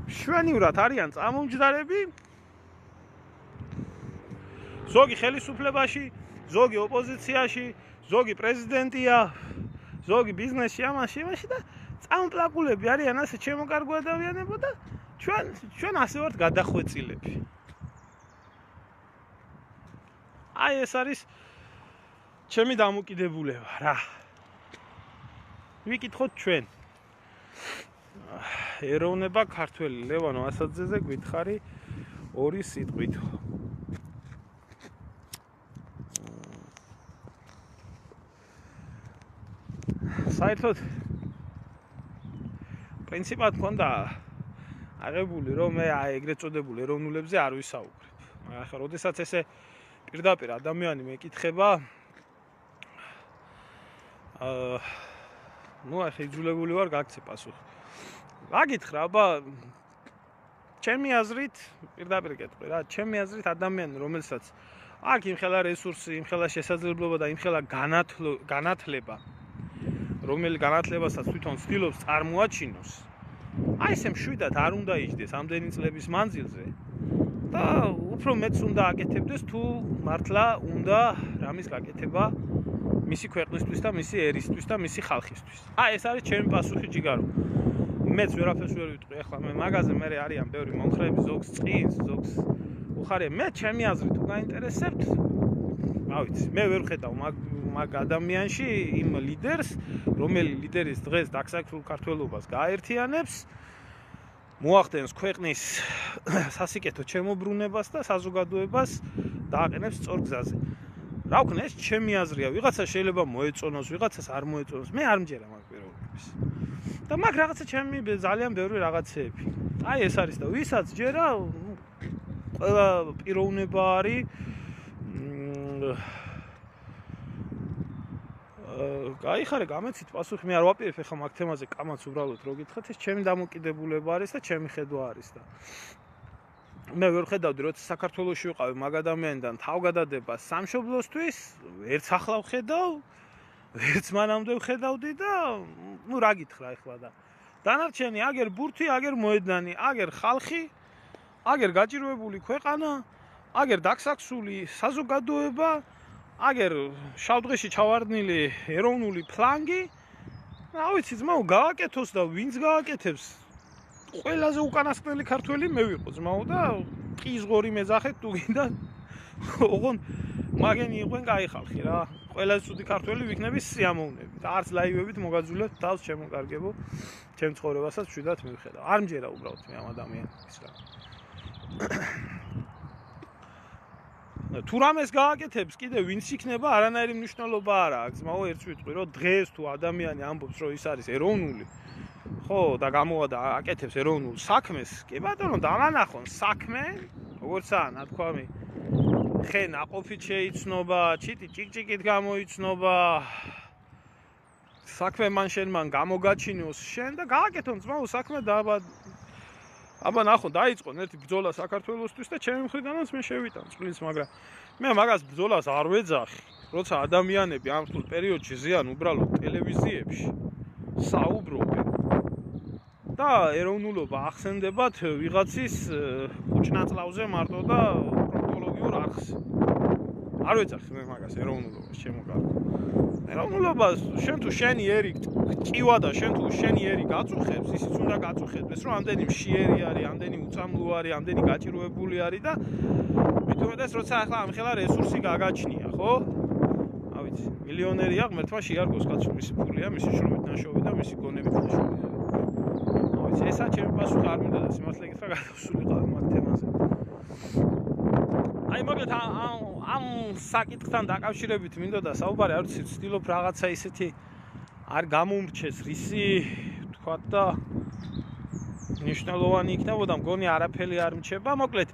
შვენივრად არიან წამომჯდარები. ზოგი ხელისუფლებაში, ზოგი ოპოზიციაში, ზოგი პრეზიდენტია, ზოგი ბიზნესში, ამაში და წამპლაკულები არიან ასე ჩემო კარგო ადამიანებო და ჩვენ ასე ვართ გადახვეწილები. აი ეს არის ჩემი დამოკიდებულება რა. ვიკითხოთ ჩვენ. ეროვნება ქართველი ლევანო ასაძეზე გვითხარი 2 სიტყვით. საერთოდ პრინციპად მქონდა აღებული რომ მე ეგრეთ წოდებულ ეროვნულებზე არ ვისაუბრებ. მაგრამ ახლა როდესაც ესე პირდაპირ ადამიანი მეკითხება ну ახლა იძულებული ვარ გაგცე პასუხი. გაგითხრა, აბა ჩემი აზრით, პირდაპირ გეტყვი რა, ჩემი აზრით ადამიანი, რომელსაც აქ იმხელა რესურსი, იმხელა შესაძლებლობა და იმხელა განათლება, რომელი განათლებასაც თვითონ ცდილობს წარმოაჩინოს, აი ესე მშვიდად არ უნდა იჯდეს ამდენი წლების მანძილზე და უფრო მეც უნდა აკეთებდეს თუ მართლა უნდა რამის გაკეთება მისი ქვეყნისთვის და მისი ერისთვის და მისი ხალხისთვის. აი ეს არის ჩემი პასუხი ჯიგარო. მეც ვერაფერს ვერ ვიტყვი, ახლა მე მაგაზე მე არიან ბევრი მომხრეები, ზოგს წინს, ზოგს უხარია. მე ჩემი აზრით თუ გაინტერესებთ, რა ვიცი, მე ვერ ხედავ მაგ ადამიანში იმ ლიდერს, რომელი ლიდერის დღეს დაქსაქმებულ ქართველობას გააერთიანებს, მოახდენს ქვეყნის სასიკეთო ჩემობრუნებას და საზოგადოებას დააყენებს სწორ გზაზე. რა ვქნა, ეს ჩემი აზრია, ვიღაცა შეიძლება მოეწონოს, ვიღაცას არ მოეწონოს, მე არ მჯერა მაგ პიროვნებას. და მაგ რაღაცა ჩემი ძალიან ბევრი რაღაცეები. აი ეს არის და ვისაც ჯერა ყველა პიროვნება არის გაიხარე გამეცით პასუხი, მე არ ვაპირებ ახლა მაგ თემაზე კამაც უბრალოდ რო გითხეთ, ეს ჩემი დამოკიდებულება არის და ჩემი ხედვა არის და მე ვერ ხედავდი, როცა საქართველოში ვიყავი მაგ ადამიანთან თავგადადებას სამშობლოსთვის, ვერც ახლა ვხედავ, ვერც მანამდე ვხედავდი და ნუ რა გითხრა ახლა და დანარჩენი აგერ ბურთი, აგერ მოედანი, აგერ ხალხი, აგერ გაჭირვებული ქვეყანა, აგერ დაქსაქსული საზოგადოება, აგერ შავდღეში ჩავარდნილი ეროვნული ფლანგი, რა ვიცი, ძმაო, გააკეთოს და ვინც გააკეთებს, ყველაზე უკანასკნელი ქართველი მე ვიყო, ძმაო, და ყის ღორი მეძახეთ თუ გინდა, ოღონ მაგენი იყვენ კაი ხალხი რა. ყველაზე ცუდი ქართველი ვიქნები სიამოვნებით. არც ლაივებით მოგაძულებ თავს შემოკარგებო, ჩემ ცხოვრებასაც მშვიდად მივხედავ. არ მჯერა უბრალოდ მე ამ ადამიანის რა. თუ რამეს გააკეთებს, კიდე ვინც იქნება, არანაირი მნიშვნელობა არ აქვს. ძმაო, ერთს ვიტყვი, რომ დღეს თუ ადამიანი ამბობს, რომ ის არის ეროვნული, ხო, და გამოვა და აკეთებს ეროვნულ საქმეს, კი ბატონო, დამანახონ საქმე, როგორცაა, ნათქვამი, ხე ნაყოფით შეიცნობა, ჩიტი ჭიკჭიკით გამოიცნობა, საქმე მან შენ მან გამოგაჩინოს შენ და გააკეთონ ძმაო საქმე და აბა ნახო, დაიწყონ ერთი ბრძოლა საქართველოსთვის და ჩემი მხრიდანაც მე შევიტან წყლის, მაგრამ მე მაგას ბრძოლას არ ვეძახი, როცა ადამიანები ამ რთულ პერიოდში ზიან უბრალოდ ტელევიზიებში საუბრობენ და ეროვნულობა ახსენდებათ ვიღაცის კუჭნაწლავზე მარტო და პროქტოლოგიურ არხზე. არ ვეძახი მე მაგას ეროვნულობას, ჩემო კარგო. ეროვნულობას შენ თუ შენი ერი ჭივა და შენ თუ შენი ერი გაწუხებს, ისიც უნდა გაწუხებდეს, რომ ამდენი მშიერი არის, ამდენი უწამლო არის, ამდენი გაჭირვებული არის და მithumetes როცა ახლა ამხელა რესურსი გაგაჩნია, ხო? რა ვიცი, მილიონერია, ღმერთმა შეარგოს კაცო, მისი ფულია, მისი შრომით ნაშოვი და მისი გონებით ნაშოვი. რა ვიცი, ესა ჩემი პასუხი არ მინდა და სიმართლე გითხრა გადავსულიყავ მაგ თემაზე. აი მოკლედ ამ საკითხთან დაკავშირებით მინდოდა საუბარი, არ ვიცი, ვცდილობ რაღაცა ისეთი არ გამომრჩეს რისი თქვათ და მნიშვნელოვანი იქნებოდა, მგონი არაფერი არ მრჩება. მოკლედ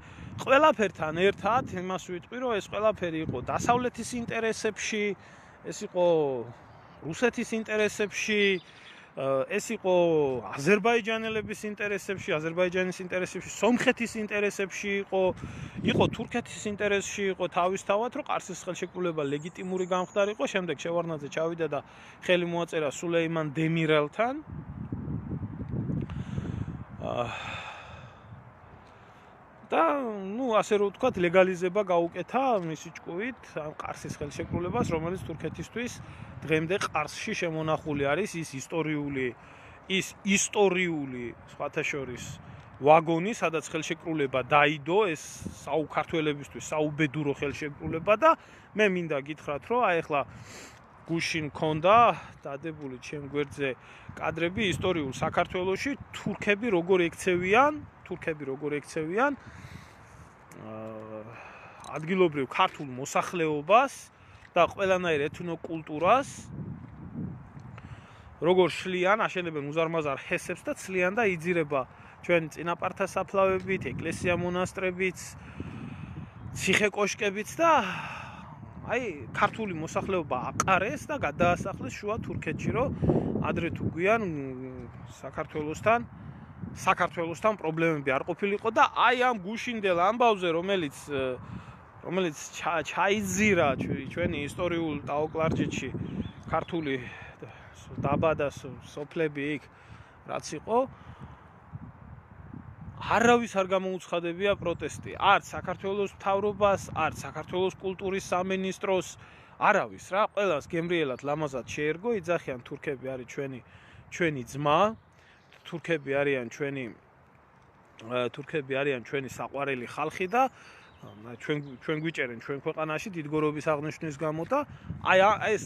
ყველაფერთან ერთად იმას ვიტყვი, რომ ეს ყველაფერი იყო დასავლეთის ინტერესებში, ეს იყო რუსეთის ინტერესებში, ეს იყო აზერბაიჯანელების ინტერესებში, აზერბაიჯანის ინტერესებში, სომხეთის ინტერესებში იყო თურქეთის ინტერესში, იყო თავისთავად, რომ ყარსის ხელშეკრულება ლეგიტიმური გამხდარიყო, შემდეგ შევარდნაძე ჩავიდა და ხელი მოაწერა სულეიმან დემირელთან. და ნუ ასე რომ ვთქვათ, ლეგალიზება გაუკეთა მისი ჭკუით ამ ყარსის ხელშეკრულებას, რომელიც თურქეთისთვის დღემდე ყარსში შემონახული არის ის ისტორიული სხვათა შორის ვაგონი, სადაც ხელშეკრულება დაიდო, ეს ქართველებისთვის საუბედურო ხელშეკრულება და მე მინდა გითხრათ, რომ აი ახლა გუშინ მქონდა დადებული ჩემ გვერდზე კადრები ისტორიულ საქართველოში თურქები როგორ ექცევიან ადგილობრივ ქართულ მოსახლეობას და ყველანაირ ეთნოკულტურას როგორ შლიან, აშენებენ უზარმაზარ ჰესებს და ცლიან და იძირება ჩვენ წინაპართა საფლავებით, ეკლესია მონასტრებით, ციხე-კოშკებით და აი ქართული მოსახლეობა აყარეს და გადაასახლეს შუა თურქეთში, რომ ადრე თუ გვიან საქართველოსთან პრობლემები არ ყოფილიყო და აი ამ გუშინდელ ამბავზე, რომელიც ჩაიძირა ჩვენი ისტორიულ ტაოკლარჯეთში ქართული დაბა და სოფლები იქ რაც იყო არავის არ გამოუცხადებია პროტესტი, არც საქართველოს მთავრობას, არც საქართველოს კულტურის სამინისტროს, არავის რა, ყველას გემრიელად ლამაზად შეერგო, იძახიან თურქები არის ჩვენი ძმა, თურქები არიან ჩვენი საყვარელი ხალხი და ჩვენ გვიჭერენ ჩვენ ქვეყანაში დიდგორობის აღნიშვნის გამო და აი ეს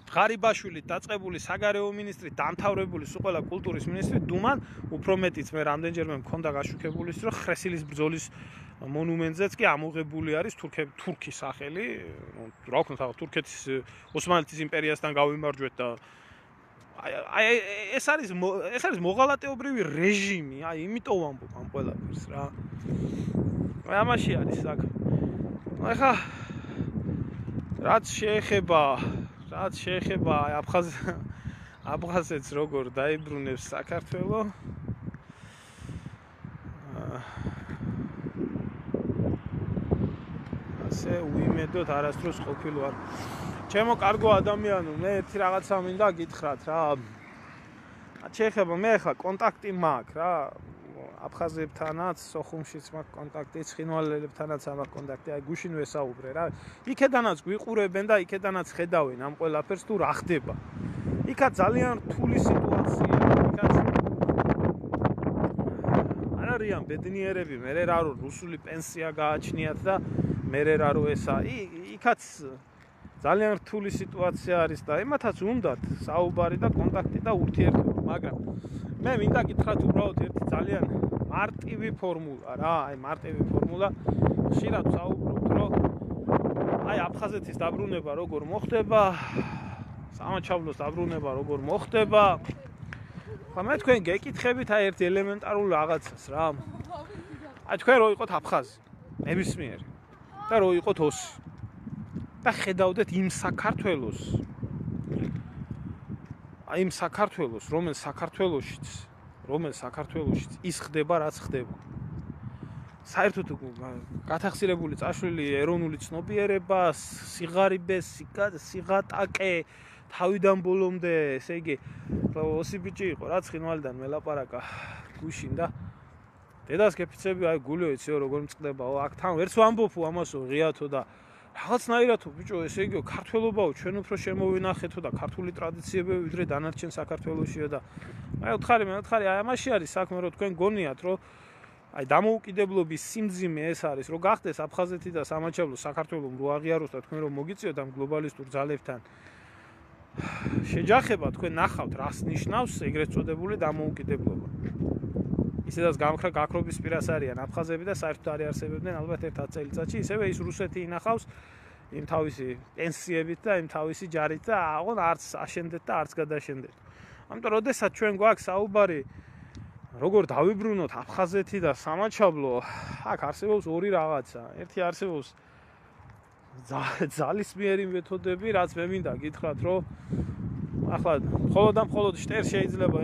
ღარიბაშვილი დაწყებული საგარეო მინისტრი დამთავრებული სულ ყველა კულტურის მინისტრი დუმან უფრო მეტიც მე რამდენჯერმე მქონდა გაშუქებული ის რომ ხრესილის ბრძოლის მონუმენტზეც კი ამოღებული არის თურქის სახელი რა ვქნა თურქეთის ოსმალეთის იმპერიასთან გავიმარჯვეთ და აი ეს არის მოღალატეობრივი რეჟიმი აი იმიტომ ვამბობ ამ ყველაფერს რა აი ამაში არის საქმე ახლა რაც შეეხება აფხაზეთს როგორ დაიბრუნებს საქართველო ასე უიმედოდ არასდროს ყოფილო არ ჩემო კარგო ადამიანო მე ერთი რაღაცა მინდა გითხრათ რა შეეხება მე ახლა კონტაქტი მაქვს რა აფხაზებთანაც სოხუმშიც მაქვს კონტაქტი ცხინვალელებთანაც მაქვს კონტაქტი აი გუშინ ვესაუბრე რა იქედანაც გვიყურებენ და იქედანაც ხედავენ ამ ყველაფერს თუ რა ხდება იქაც ძალიან რთული სიტუაცია იქაც არ არიან ბედნიერები მე რა რო რუსული პენსია გააჩნიათ და მე რა რო ესა იქაც ძალიან რთული სიტუაცია არის და იმათაც უნდათ საუბარი და კონტაქტი და ურთიერთობა მაგრამ მე მინდა გითხრათ უბრალოდ ერთი ძალიან მარტივი ფორმულა რა აი მარტივი ფორმულა ხშირად საუბრობთ რომ აი აფხაზეთის დაბრუნება როგორ მოხდება სამაჩაბლოს დაბრუნება როგორ მოხდება ხა მე თქვენ გეკითხებით აი ერთ ელემენტარულ რაღაცას რა აი თქვენ რო იყოთ აფხაზი ნებისმიერი და რო იყოთ ოსი და ხედავდეთ იმ საქართველოს აი იმ საქართველოს რომელ საქართველოშიც ის ხდება რაც ხდება საერთოდ გათახსირებული წაშლილი ეროვნული ცნობიერება სიღარიბე სიღატაკე თავიდან ბოლომდე ესე იგი ოსი ბიჭი იყო რაც ხინვალიდან მელაპარაკა გუშინ და დედას გეფიცები აი გულიო იციო როგორ მწყდებაო აქ თან ვერც ვამბობო ამასო ღიათო და რაღაცნაირადო ბიჭო ესე იგი ქართველობაო ჩვენ უფრო შემოვინახეთო და ქართული ტრადიციები ვიდრე დანარჩენ საქართველოსიო და მე ვთხარი აი ამაში არის საქმე რომ თქვენ გონიათ რომ აი დამოუკიდებლობის სიმძიმე ეს არის რომ გახდეს აფხაზეთი და სამაჩაბლო საქართველოს რო აღიაროს და თქვენ რომ მოგიწიოთ ამ გლობალისტურ ძალებთან შეჯახება თქვენ ნახავთ რას ნიშნავს ეგრეთ წოდებული დამოუკიდებლობა ისედაც გაქრობის პირას არიან აფხაზები და საერთოდ არ არსებობდნენ ალბათ ერთ 10 წელიწადში ისევე ის რუსეთი ინახავს იმ თავისი პენსიებით და იმ თავისი ჯარით და აღონ არც აშენდეთ და არც გადაშენდეთ ამიტომ როდესაც ჩვენ გვაქვს საუბარი როგორ დავიბრუნოთ აფხაზეთი და სამაჩაბლო აქ არსებობს ორი რაღაცა ერთი არსებობს ძალისმიერი მეთოდები რაც მე მინდა გითხრათ რომ ახლა მხოლოდ შტერ შეიძლება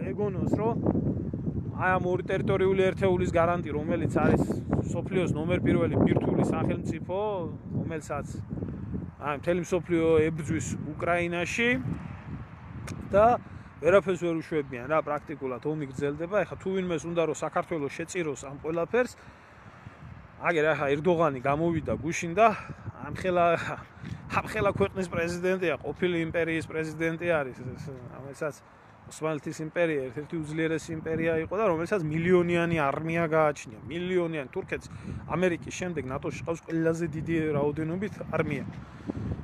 ეგონოს რომ აი ამ ორი ტერიტორიული ერთეულის გარანტი რომელიც არის სოფლიოს ნომერ პირველი ბირთვული სახელმწიფო რომელსაც აი მთელი სოფლიო ებრძვის უკრაინაში და ვერაფერს ვერ უშვებიან რა პრაქტიკულად ომი გრძელდება ეხლა თუ ვინმეს უნდა რომ საქართველოს შეწიროს ამ ყველაფერს აგერ ახლა ერდოღანი გამოვიდა გუშინ და ამხელა ქვეყნის პრეზიდენტია ყოფილი იმპერიის პრეზიდენტი არის რომელსაც ოსმალეთის იმპერია ერთ-ერთი უძლიერესი იმპერია იყო და რომელსაც მილიონიანი არმია გააჩნია მილიონიანი თურქეთს ამერიკის შემდეგ ნატოში ყავს ყველაზე დიდი რაოდენობით არმია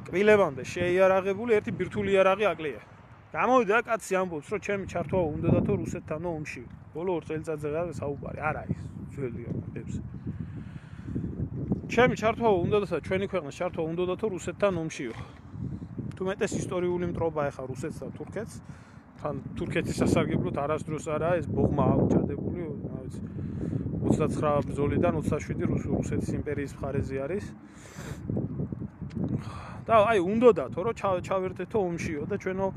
კბილებამდე შეიარაღებული ერთი ბირთვული იარაღი აკლია. გამოვიდა კაცი ამბობს, რომ ჩემი ჩართვა უნდათო რუსეთთანო ომში. ბოლო 2 წელიწადზე საუბარი არ არის ძველი ამბებს. ჩემი ჩართვა უნდათო ჩვენი ქვეყნის ჩართვა უნდათო რუსეთთან ომშიო. თუ მეტეს ისტორიული მტრობა ეხა რუსეთს და თურქეთს, თან თურქეთის სასარგებლოდ არასდროს არაა ეს ბოღმა აუჭადებული, რა ვიცი. 29 ბრძოლიდან 27 რუსეთის იმპერიის მხარეზე არის. და აი უნდათო რომ ჩავერთეთო ომშიო და ჩვენო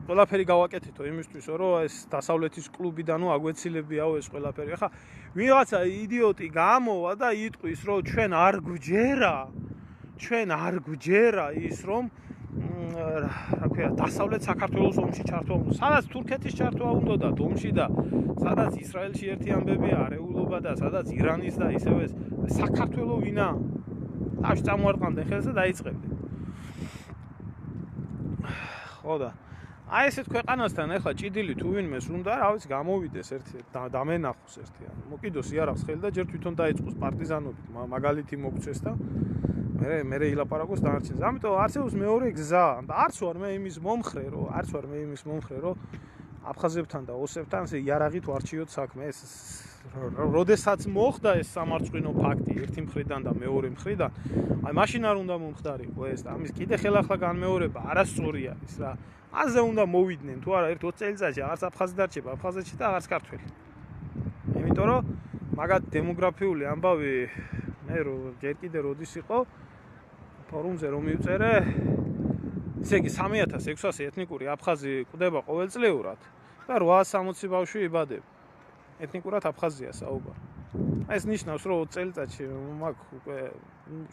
ყველაფერი გავაკეთეთო იმისთვის რომ ეს დასავლეთის კლუბიდანო აგვეცილებიაო ეს ყველაფერი. ახლა ვიღაცა იდიოტი გამოვა და იტყვის რომ ჩვენ არ გვჯერა ის რომ რა ქვია დასავლეთ საქართველოს ომში ჩართვა. სადაც თურქეთის ჩართვა უნდა და ომში და სადაც ისრაელში ერთი ამბებია არეულობა და სადაც ირანის და ისევე საქართველოს ვინა აშ წამოარტყამდნენ ხელს და დაიწყებდნენ. ხო და აი ესეთ ქვეყანასთან ახლა ჭიდილი თუ ვინმეს უნდა რა ვიცი გამოვიდეს ერთი დამენახოს ერთი ანუ მოკიდოს იარაღს ხელი და ჯერ თვითონ დაიწყოს პარტიზანობით მაგალითი მოგცეს და მე ილაპარაკოს დანარჩენს. ამიტომ არსებობს მეორე გზა და არც ვარ მე იმის მომხრე რომ აფხაზებთან და ოსებთან ესე იარაღით ვარჩიოთ საქმე. ეს როდესაც მოხდა ეს სამარცხვინო ფაქტი ერთი მხრიდან და მეორე მხრიდან აი მაშინ არ უნდა მომხდარიყო ეს და ამის კიდე ხელახლა განმეორება არასწორი არის რა. აზე უნდა მოვიდნენ თუ არა 1-20 წელიწადში აღარც აფხაზი დარჩება აფხაზეთში და აღარც ქართველი. იმიტომ რომ მაგათ დემოგრაფიული ამბავი მე ჯერ კიდე როდის იყო ფორუმზე რომ მივწერე ესე იგი 3600 ეთნიკური აფხაზი კვდება ყოველწლიურად და 860 ბავშვი იბადება. ეთნიკურად აფხაზია საუბარი. ეს ნიშნავს რომ 20 წელიწადში მაგ უკვე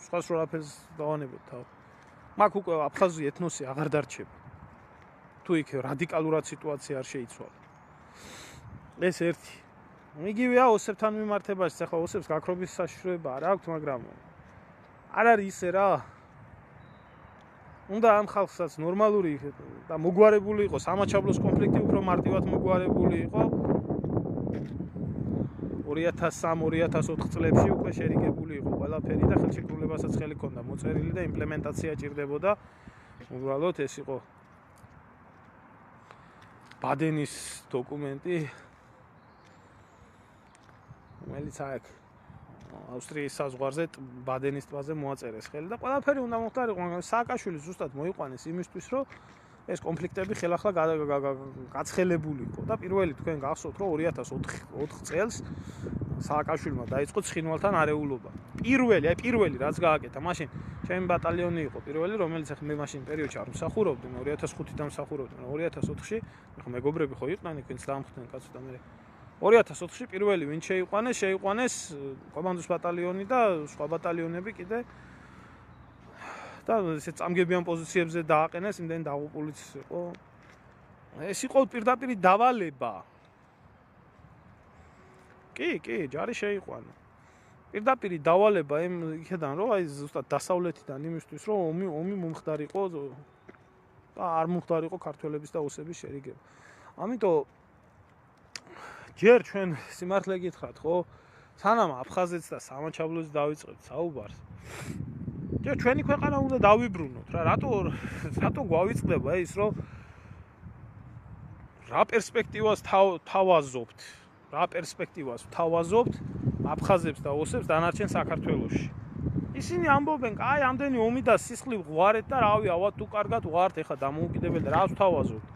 სხვა სრულაფერს დავანებოთ თავ. მაგ უკვე აფხაზი ეთნოსი აღარ დარჩება. თუ იქ რადიკალურად სიტუაცია არ შეიცვალა. ეს ერთი. იგივეა ოსებთან მიმართებაში, ახლა ოსებს გაქრობის საშიშროება არ აქვს, მაგრამ არ არის ისე რა. უნდა ამ ხალხსაც ნორმალური და მოგვარებული იყოს, სამაჩაბლოს კონფლიქტი უფრო მარტივად მოგვარებული იყო. 2003-2004 წლებში უკვე შერიგებული იყო ყველაფერი და ხელშეკრულებასაც ხელი ჰქონდა მოწერილი და იმპლემენტაცია ჭირდებოდა. უბრალოდ ეს იყო ბადენის დოკუმენტი, რომელიც აქ ავსტრიის საზღვარზე ბადენის ტბაზე მოაწერეს ხელი და ყველაფერი უნდა მოხდარიყო, მაგრამ სააკაშვილი ზუსტად მოიყვანეს იმისთვის, რომ ეს კონფლიქტები ხელახლა გაცხელებული იყო და პირველი თქვენ გახსოვთ, რომ 2004 წელს სააკაშვილმა დაიწყო ცხინვალთან არეულობა. პირველი რაც გააკეთა, მაშინ ჩემი ბატალიონი იყო პირველი, რომელიც ახლა მე მაშინ პერიოდში არ მსახურობდი, 2005-დან მსახურობდი, 2004-ში ახლა მეგობრები ხო იყვნენ, იქაც დაამხდნენ კაცო და მე 2004-ში პირველი ვინ შეიყვანეს კომანდოს ბატალიონი და სხვა ბატალიონები კიდე და ესე წამგებიან პოზიციებზე დააყენეს, იმდენი დაღუპულიც იყო. ეს იყო პირდაპირ დავალება. კი, ჯარი შეიყვანა. პირდაპირ დავალება იმ იქიდან რომ აი ზუსტად დასავლეთიდან იმისთვის რომ ომი მომხდარიყო და არ მომხდარიყო ქართველების და ოსების შერიგება. ამიტომ ჯერ ჩვენ სიმართლე გითხრათ, ხო? სანამ აფხაზეთს და სამაჩაბლოს დავიწყებთ საუბარს. ჯერ ჩვენი ქვეყანა უნდა დავიბრუნოთ რა. რატო გვავიწყდება ის რომ რა პერსპექტივას თავაზობთ აფხაზებს და ოსებს დანარჩენ საქართველოში. ისინი ამბობენ, აი ამდენი ომი და სისხლი ვღარეთ და რავი, ავად თუ კარგად ვღართ, ეხლა დამოუკიდებელი და რას თავაზობთ?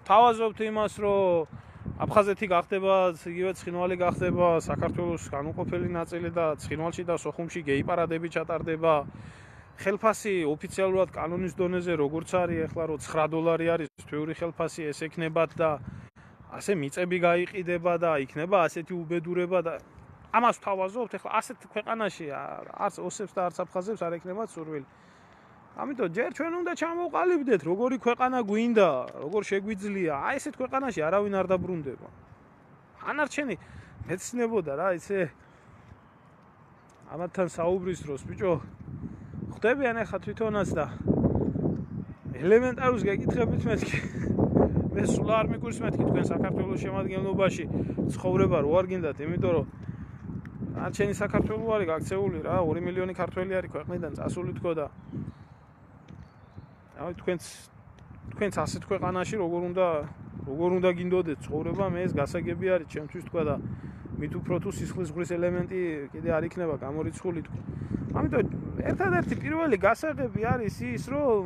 თავაზობთ იმას, რომ აფხაზეთი გახდება, იგივე ცხინვალი გახდება საქართველოს განუყოფელი ნაწილი და ცხინვალში და სოხუმში გეი პარადები ჩატარდება. ხელფასი ოფიციალურად კანონის დონეზე როგორც არის, ეხლა რომ $9 არის თვიური ხელფასი, ეს ექნებათ და ასე მიწები გაიყიდება და იქნება ასეთი უბედურება და ამას თავაზობთ, ეხლა ასეთ ქვეყანაში არც ოსებს და არც აფხაზებს არ ექნებათ სურვილი. ამიტომ ჯერ ჩვენ უნდა ჩამოვყალიბდეთ, როგორი ქვეყანა გვინდა, როგორ შეგვიძლია. აი ესეთ ქვეყანაში არავინ არ დაბრუნდება. ანარჩენი მეცნებოდა რა, ისე ამათთან საუბრის დროს, ბიჭო, ხვდებიან ახლა თვითონაც და ელემენტარულ გეკითხებით მეთქი. მე სულ არ მიგურს მეთქი თქვენ საქართველოს შემადგენლობაში ცხოვრება რო არ გინდათ, იმიტომ რომ არჩენი საქართველოს არის გაქცეული რა, 2 მილიონი ქართველი არის ქვეყნიდან წასული თქო და აი თქვენც ასეთ ქვეყანაში როგორ უნდა გინდოდეთ ცხოვრება, მე ეს გასაგები არის ჩემთვის თქვა და მით უფრო თუ სისხლისღვრის ელემენტი კიდე არ იქნება გამორიცხული თქო. ამიტომ ერთადერთი პირველი გასაღები არის ის, რომ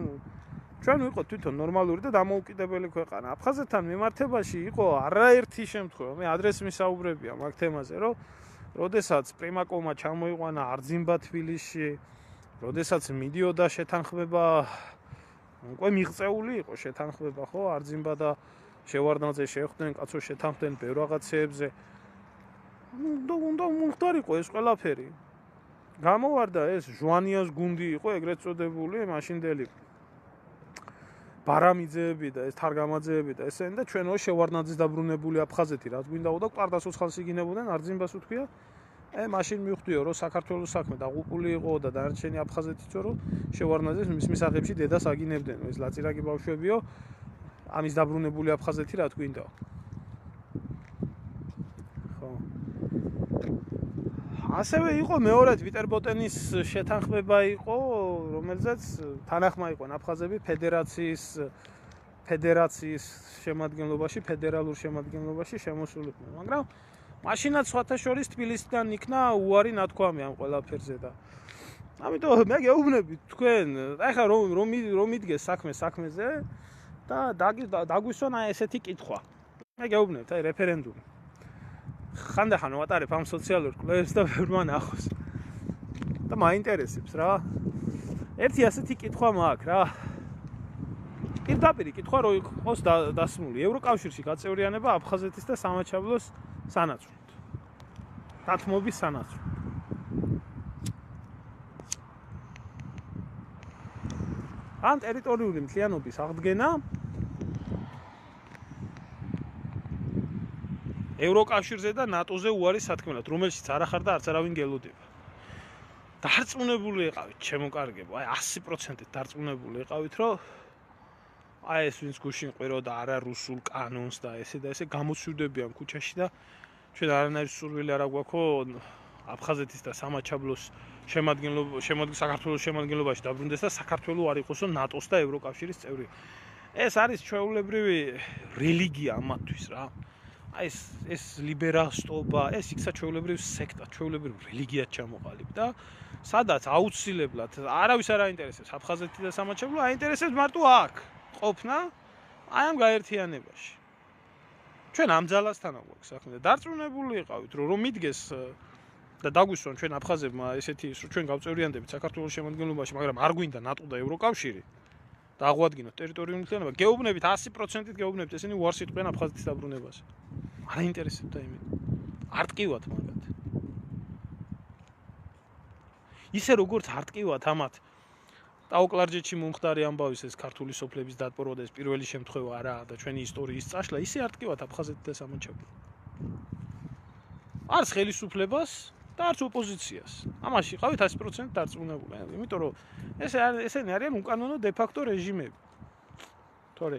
ჩვენ ვიყოთ თვითონ ნორმალური და დამოუკიდებელი ქვეყანა. აფხაზეთთან მიმართებაში იყო არაერთი შემთხვევა. მე ადრეს მისაუბრებია მაგ თემაზე, რომ როდესაც პრიმაკოვმა ჩამოიყვანა არძიმბა თბილისში, როდესაც მიდიოდა შეთანხმება, უკვე მიღწეული იყო შეთანხმება, ხო, არძიმბა და შევარდნაძე შეხვდნენ, კაცო შეთანხმდნენ ბევრ რაღაცეებზე. უნდა მომხდარიყო ეს ყველაფერი. გამოვარდა ეს ჟვანიას გუნდი იყო ეგრეთ წოდებული, მაშინდელი ბარამიძეები და ეს თარგამაძეები და ესენი და ჩვენო შევარდნაძის დაბრუნებული აფხაზეთი რაც გვინდაო და ყარდასოცხალს იგინებოდნენ არძიმბას უთქვია. მაშინ მივხვდიო რომ საქართველოს საქმე დაღუპული იყო და დანარჩენი აფხაზეთიცო რომ შევარდნაძეს მის მისაღებში დედას აგინებდნენ. ეს ლაწირაკი ბავშვებიო, ამის დაბრუნებული აფხაზეთი რა თქვინდაო. ხო. ასევე იყო მეორედ ვიტერბოტენის შეთანხმება იყო, რომელზეც თანახმა იყვნენ აფხაზები ფედერაციის შემადგენლობაში, ფედერალურ შემადგენლობაში შემოსულიყვნენ, მაგრამ მაშინაც სხვათა შორის თბილისიდან იქნა უარი ნათქვამი ამ ყველაფერზე და ამიტომ მე გეუბნები თქვენ, ეხლა რომ იდგეს საქმეზე და დაგვისვან აი ესეთი კითხვა. მე გეუბნებთ, აი რეფერენდუმი. ხანდახან ვატარებ ამ სოციალურ კვლევებს და ბევრმა ნახოს. და მაინტერესებს რა. ერთი ასეთი კითხვა მაქვს რა. პირდაპირი კითხვა რო იყოს დასმული ევროკავშირში გაწევრიანება აფხაზეთის და სამაჩაბლოს სანაცვლოდ. დათმობის სანაცვლოდ. ან ტერიტორიული მთლიანობის აღდგენა ევროკავშირზე და ნატოზე უარის სათქმელად, რომელშიც არ ახარ და არც არავინ გელოდება. დარწმუნებული იყავით, ჩემო კარგებო, აი 100% დარწმუნებული იყავით, რომ აი ეს ვინც გუშინ ყვირო და არა რუსულ კანონს და ესე გამოცვიდებიან ქუჩაში და ჩვენ არანაირი სურვილი არ აგვაქვს აფხაზეთის და სამაჩაბლოს საქართველოს შემადგენლობაში დაბრუნდეს და საქართველოს არ იყოსო ნატოს და ევროკავშირის წევრი. ეს არის ჩვეულებრივი რელიგია ამათთვის რა. აი ეს ლიბერალისტობა, ეს იქცა ჩვეულებრივი სექტა, ჩვეულებრივი რელიგიად ჩამოყალიბ და სადაც აუცილებლად არავის არ აინტერესებს აფხაზეთი და სამაჩაბლო, აინტერესებს მარტო აქ ყოფნა აი ამ გაერთიანებაში. ჩვენ ამ ძალასთან აგვაქვს საქმე და დარწმუნებული იყავით, რომ მიდგეს და დაგვისვან ჩვენ აფხაზებმა ესეთი ის, რომ ჩვენ გავწევრიანდებით საქართველოს შემადგენლობაში, მაგრამ არ გვინდა ნატო და ევროკავშირი და აღვადგინოთ ტერიტორიული მთლიანობა. გეუბნებით 100%-ით გეუბნებით, ესენი უარს იტყვიან აფხაზეთის დაბრუნებას. არ აინტერესებდა იმით. არ ტკივათ მაგათ. ისე როგორც არ ტკივათ ამათ ტაოკლარჯეთში მომხდარი ამბავის ეს ქართული სოფლების დატბორვა და ეს პირველი შემთხვევა არა და ჩვენი ისტორიის წაშლა, ისე არ ტკივათ აფხაზეთი და სამაჩაბლო. არც ხელისუფლებას და არც ოპოზიციას. ამაში ყავით 100% დარწმუნებული. იმიტომ რომ ესენი არიან უკანონო დე-ფაქტო რეჟიმები. თორე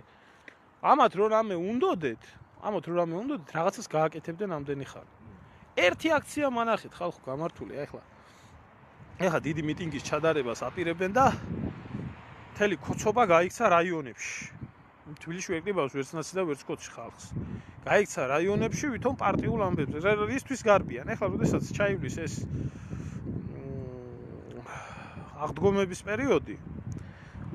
ამათ რო რამე უნდოდეთ, რაღაცას გააკეთებდნენ ამდენი ხანი. ერთი აქცია მანახეთ ხალხო გამართული, ეხლა დიდი მიტინგის ჩადარებას აპირებენ და მთელი ქოცობა გაიქცა რაიონებში. თბილისში ვეკრიბავს ვერც ნაცი და ვერც ქოცი ხალხს. გაიქცა რაიონებში ვითომ პარტიულ ამბებზე. რისთვის გარბიან? ეხლა როდესაც ჩაივლის ეს აღდგომების პერიოდი,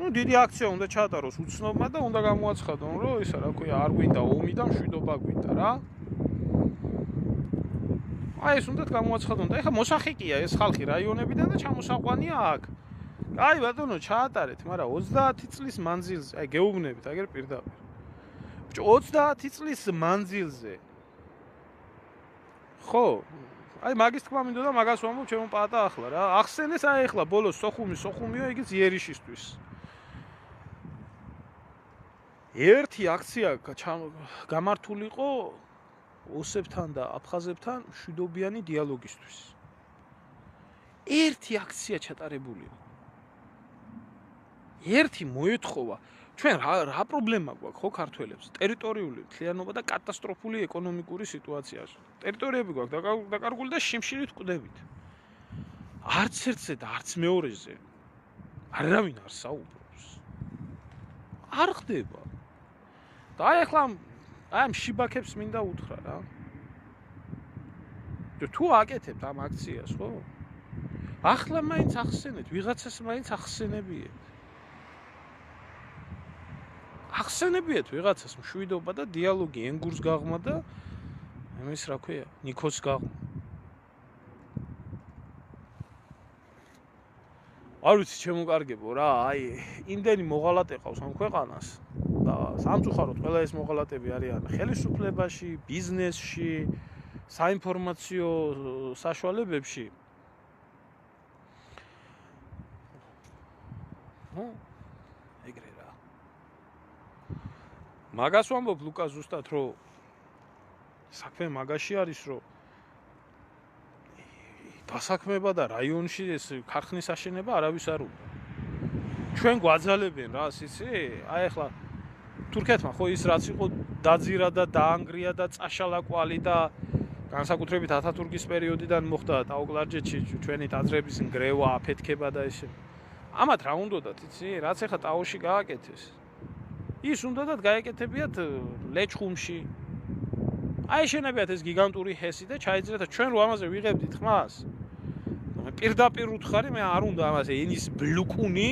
დიდი აქცია უნდა ჩაატაროს უცნობმა და უნდა გამოაცხადონ, რომ ისა რა ქვია, არ გვინდა ომი და მშვიდობა გვინდა რა. აი ეს უნდათ გამოაცხადონ და ეხლა მოსახიკია ეს ხალხი რაიონებიდან და ჩამოსაყვანია აქ. აი ბატონო ჩაატარეთ, მაგრამ 30 წლის მანძილზე, აი გეუბნებით, აგერ პირდაპირ. 30 წლის მანძილზე. ხო, აი მაგის თქმა მინდოდა მაგას ვამბობ ჩემო პატა ახლა რა. ახსენეს აი ახლა ბოლოს სოხუმიო იგიც იერიშისთვის. ერთი აქცია გამართულიყო ოსებთან და აფხაზებთან მშვიდობიანი დიალოგისთვის. ერთი აქცია ჩატარებული. ერთი მოეთხოვა, ჩვენ რა პრობლემა გვაქვს ხო ქართველებს? ტერიტორიული მთლიანობა და კატასტროფული ეკონომიკური სიტუაცია. ტერიტორიები გვაქვს დაკარგული და შიმშილით ვკვდებით. არც ერთზე და არც მეორეზე არავინ არ საუბრობს. არ ხდება. და აი ახლა ამ შიბაქებს მინდა უთხრა რა. თუ აკეთებთ ამ აქციას, ხო? ახლა მაინც ახსენეთ, ვიღაცას მაინც ახსენებიეთ. ახსენებიეთ ვიღაცას მშვიდობა და დიალოგი ენგურს გაღმა და ამის რა ქვია, ნიქოს გაღმა. არ ვიცი ჩემო კარგებო რა, აი იმდენი მოღალატე ყავს ამ ქვეყანას და სამწუხაროდ ყველა ეს მოღალატები არიან ხელისუფლებაში, ბიზნესში, საინფორმაციო საშუალებებში. ეგრე რა. მაგას ვამბობ ლუკა ზუსტად რომ საქმე მაგაში არის რომ დასაქმება და რაიონში ეს ქარხნის აშენება არავის არ უნდა. ჩვენ გვაძალებენ რა, იცი? აი ახლა თურქეთმა ხო ის რაც იყო დაძირა და დაანგრია და წაშალა კვალი და განსაკუთრებით ათათურქის პერიოდიდან მოხდა ტაო-კლარჯეთში ჩვენი ტაძრების ნგრევა, აფეთქება და ესე. ამათ რა უნდათ, იცი? რაც ახლა ტაოში გააკეთეს. ის უნდათ გაეკეთებიათ ლეჩხუმში. აეშენებიათ ეს გიგანტური ჰესი და ჩაიძრათ ჩვენ რო ამაზე ვიღებდით ხმას. პირდაპირ უთხარი მე არ უნდა ამაზე ენის ბლუკუნი,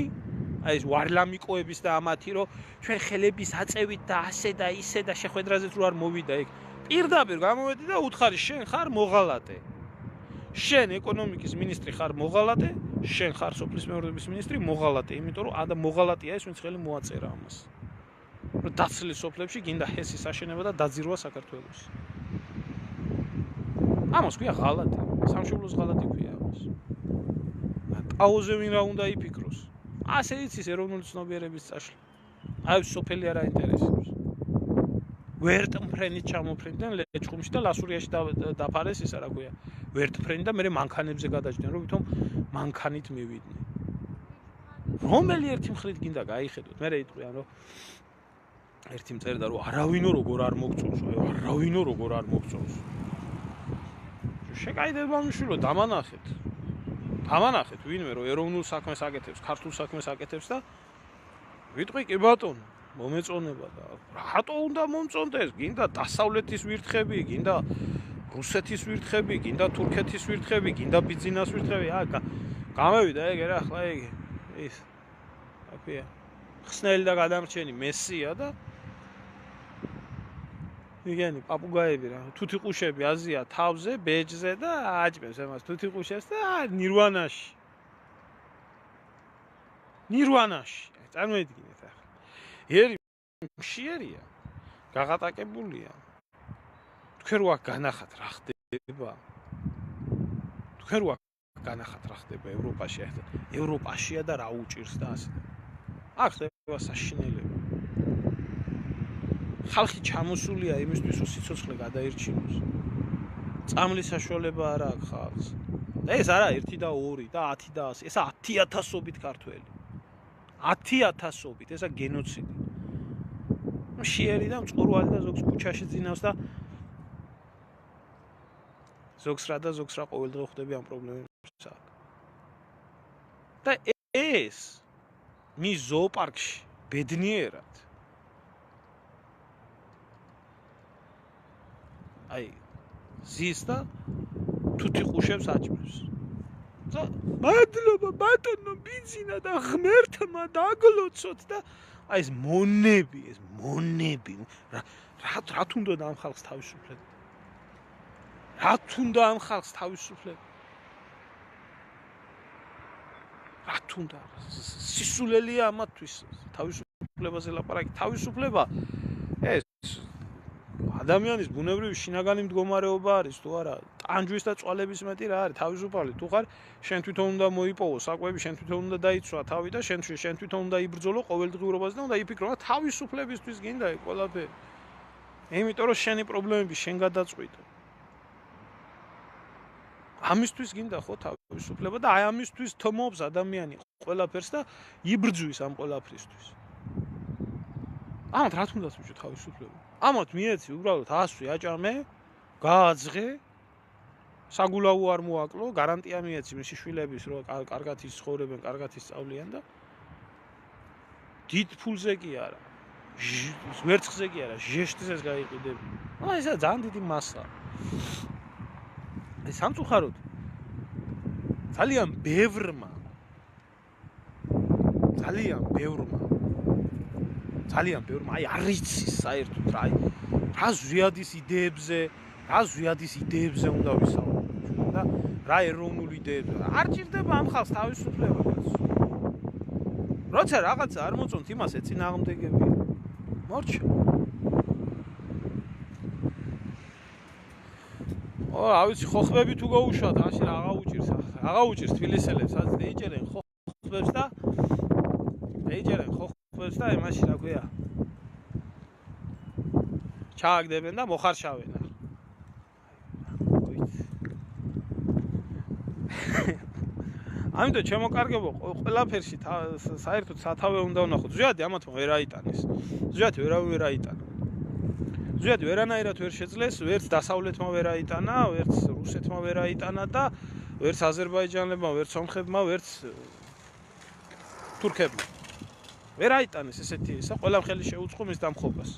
აი ეს ვარლამიკოების და ამათი რომ ჩვენ ხელების აწევით და ასე და ისე და შეხვედრაზეც რო არ მოვიდა ეგ. პირდაპირ გამოვედი და უთხარი შენ ხარ მოღალატე. შენ ეკონომიკის მინისტრი ხარ მოღალატე, შენ ხარ სოფლის მეურნეობის მინისტრი მოღალატე, იმიტომ რომ ადა მოღალატეა ეს ვინც ხელი მოაწერა ამას. რომ დაცლის სოფლებში გინდა ჰესის აშენება და დაძირვა საქართველოს. ამას ქვია ღალატი, სამშობლოს ღალატი ქვია ამას. ტაოზე ვინ რა უნდა იფიქროს. ასე იცის ეროვნული ცნობიერების წაშლა. აი სოფელი არ აინტერესებს. ვერტმფრენით ჩამოფრინდნენ ლეჩხუმში და ლასურიაში დაფარეს ისა რა ქვია. ვერტმფრენი და მე მანქანებზე გადაჭდნენ, რომ ვითომ მანქანით მივიდნენ. რომელი ერთი მხრით გინდა გაიხედოთ. მე იტყვიან რომ ერთი მწერდა რომ არავინო როგორ არ მოგწონს, არავინო როგორ არ მოგწონს. შეკაიდებამიშვილო დამანახეთ. დამანახეთ ვინმე რომ ეროვნულ საქმეს აკეთებს, ქართულ საქმეს აკეთებს და ვიტყვი კი ბატონო, მომეწონება და რატო უნდა მომწონდეს? გინდა დასავლეთის ვირთხები, გინდა რუსეთის ვირთხები, გინდა თურქეთის ვირთხები, გინდა ბიძინას ვირთხები. გამევიდა ეგ რა ახლა ეგ ის რა ქვია. ხსნელი და გადამრჩენი მესია და იგენი პაპუგაები რა, თუთიყუშები აზია თავზე, ბეჯზე და აჭმევს ამას თუთიყუშებს და ნირვანაში. ნირვანაში. წარმოიდგინეთ ახლა. ერი მშიერია, გაღატაკებულია. თქვენ რო აქ განახათ რა ხდება? თქვენ რო აქ განახათ რა ხდება ევროპაში? ევროპაშია და რა უჭირს და ასე. აქ ხდება საშინელება. ხალხი ჩამოსულია იმისთვის, რომ სიცოცხლე გადაირჩინოს. წამლის საშუალება არა აქვს ხალხს. და ეს არა 1 და 2 და 10 და 100, ესა 10,000-ობით ქართველი. 10,000-ობით, ესა გენოციდი. მშიერი და მწყურვალი და ზოგს ქუჩაში ძინავს და ზოგს რა და ზოგს რა ყოველდღე ხვდები ამ პრობლემებს აქ. და ეს მის ზოოპარკში ბედნიერად აი ზის და თუთიყუშებს აჭმევს. და მადლობა ბატონო ბიძინა და ღმერთმა დაგლოცოთ და აი ეს მონები რა თუნდა ამ ხალხს თავისუფლება? რა თუნდა ამ ხალხს თავისუფლება? რა თუნდა? სისულელია ამათთვის თავისუფლებაზე ლაპარაკი. თავისუფლება ეს ადამიანის ბუნებრივი შინაგანი მდგომარეობა არის თუ არა? ტანჯვის და წვალების მეტი რა არის? თავისუფალი თუ ხარ, შენ თვითონ უნდა მოიპოვო საკვები, შენ თვითონ უნდა დაიცვა თავი და შენ თვითონ უნდა იბრძოლო ყოველდღიურობაზე და უნდა იფიქრო რა თავისუფლებისთვის გინდა ეს ყველაფერი. იმიტომ რომ შენი პრობლემები შენ გადაწყვიტო. ამისთვის გინდა ხო თავისუფლება და აი ამისთვის თმობს ადამიანი ყველაფერს და იბრძვის ამ ყველაფრისთვის. ამათ რა თუნდაც ბიჭო თავისუფლება? ამათ მიეცი უბრალოდ ასვი აჭამე, გააძღე, საგულაო არ მოაკლო, გარანტია მიეცი მისი შვილების რომ კარგად ისცხოვრებენ, კარგად ისწავლიან და დიდ ფულზე კი არა. ვერცხლზე კი არა, ჟეშტზე გაიყიდები. ესა ძალიან დიდი მასა. სამწუხაროდ ძალიან ბევრმა აი არ იცის საერთოდ რა ზვიადის იდეებზე უნდა ვისაუბროთ და რა ეროვნულ იდეებზე. არ ჭირდება ამ ხალხს თავისუფლება კაცო. როცა რაღაცა არ მოწონთ, იმას ეწინააღმდეგებია. მორჩა. რა ვიცი, ხოხბები თუ გაუშვათ, მაშინ აღა უჭირს თბილისელებს, ეიჭერენ ხოხბებს და მაშინ რა ქვია. ჩააგდებენ და მოხარშავენ. ამიტომ შემოკარგებო ყველაფერში საერთოდ სათავე უნდა ვნახოთ. ზვიადი ამათმა ვერ აიტანეს. ზვიადი ვერ აიტანა. ზვიადი ვერანაირად ვერ შეძლეს, ვერც დასავლეთმა ვერ აიტანა, ვერც რუსეთმა ვერ აიტანა და ვერც აზერბაიჯანელებმა, ვერც სომხებმა, ვერც თურქებმა. ვერ აიტანეს ესეთი ისა, ყველა ხელი შეუწყო მის დამხობას.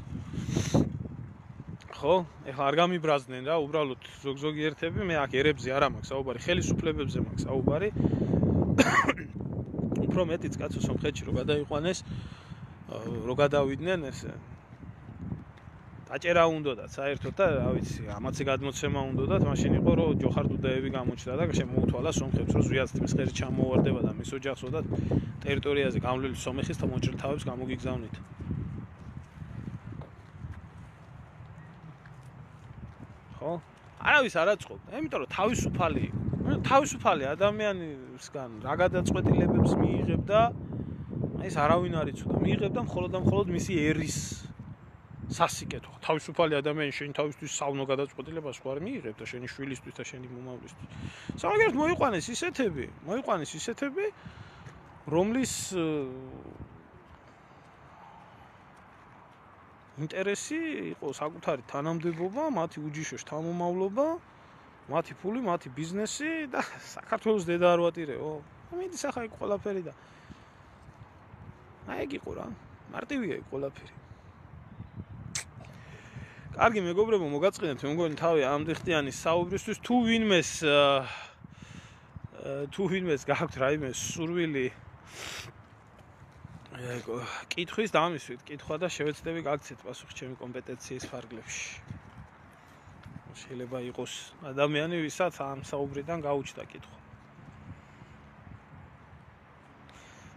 ხო, ეხლა არ გამიბრაზდნენ რა, უბრალოდ ზოგი ერთები, მე აქ ერებზე არ მაქვს საუბარი, ხელისუფლებებზე მაქვს საუბარი. უფრო მეტიც კაცო სომხეთში რო გადაიყვანეს, რო გადავიდნენ ესე დაჭერა უნდათ საერთოდ და რა ვიცი, ამაცი გადმოცემა უნდათ, მაშინ იყო რომ ჯოხარ დუდაევი გამოჩნდა და შემოუთვალა სომხებს, რომ ზვიადს მისხერი ჩამოუვარდება და მის ოჯახს ოდათ ტერიტორიაზე გამვლელი სომეხის მოჭრილ თავებს გამოგიგზავნით. ხო? არავის არ აწყობდა, იმიტომ რომ თავისუფალი იყო. თავისუფალი ადამიანისგან რა გადაწყვეტილებებს მიიღებდა, ეს არავინ არ იცოდა. მიიღებდა მხოლოდ მისი ერის სასიკეთო. თავისუფალი ადამიანი შენ თავისთვის საუნო გადაწყვეტილებას ხო არ მიიღებ და შენი შვილისთვის და შენი მომავლისთვის. სამაგერად მოიყვანეს ისეთები, რომლის ინტერესი იყო საკუთარი თანამდებობა, მათი უჯიშო შთამომავლობა, მათი ფული, მათი ბიზნესი და საქართველოს დედა არ ვატირეო. მიდის ახლა იქ ყველაფერი და აი ეგ იყო რა. მარტივია იქ ყველაფერი. კარგი მეგობრებო, მოგაწყინებთ მე მგონი თავი ამდიხტიანის საუბრისთვის თუ ვინმეს გაქვთ რაიმე სურვილი კითხვის დამისვით კითხვა და შევეცდები გაგცეთ პასუხი ჩემი კომპეტენციის ფარგლებში. შეიძლება იყოს ადამიანი, ვისაც ამ საუბრიდან გაუჩნდა კითხვა.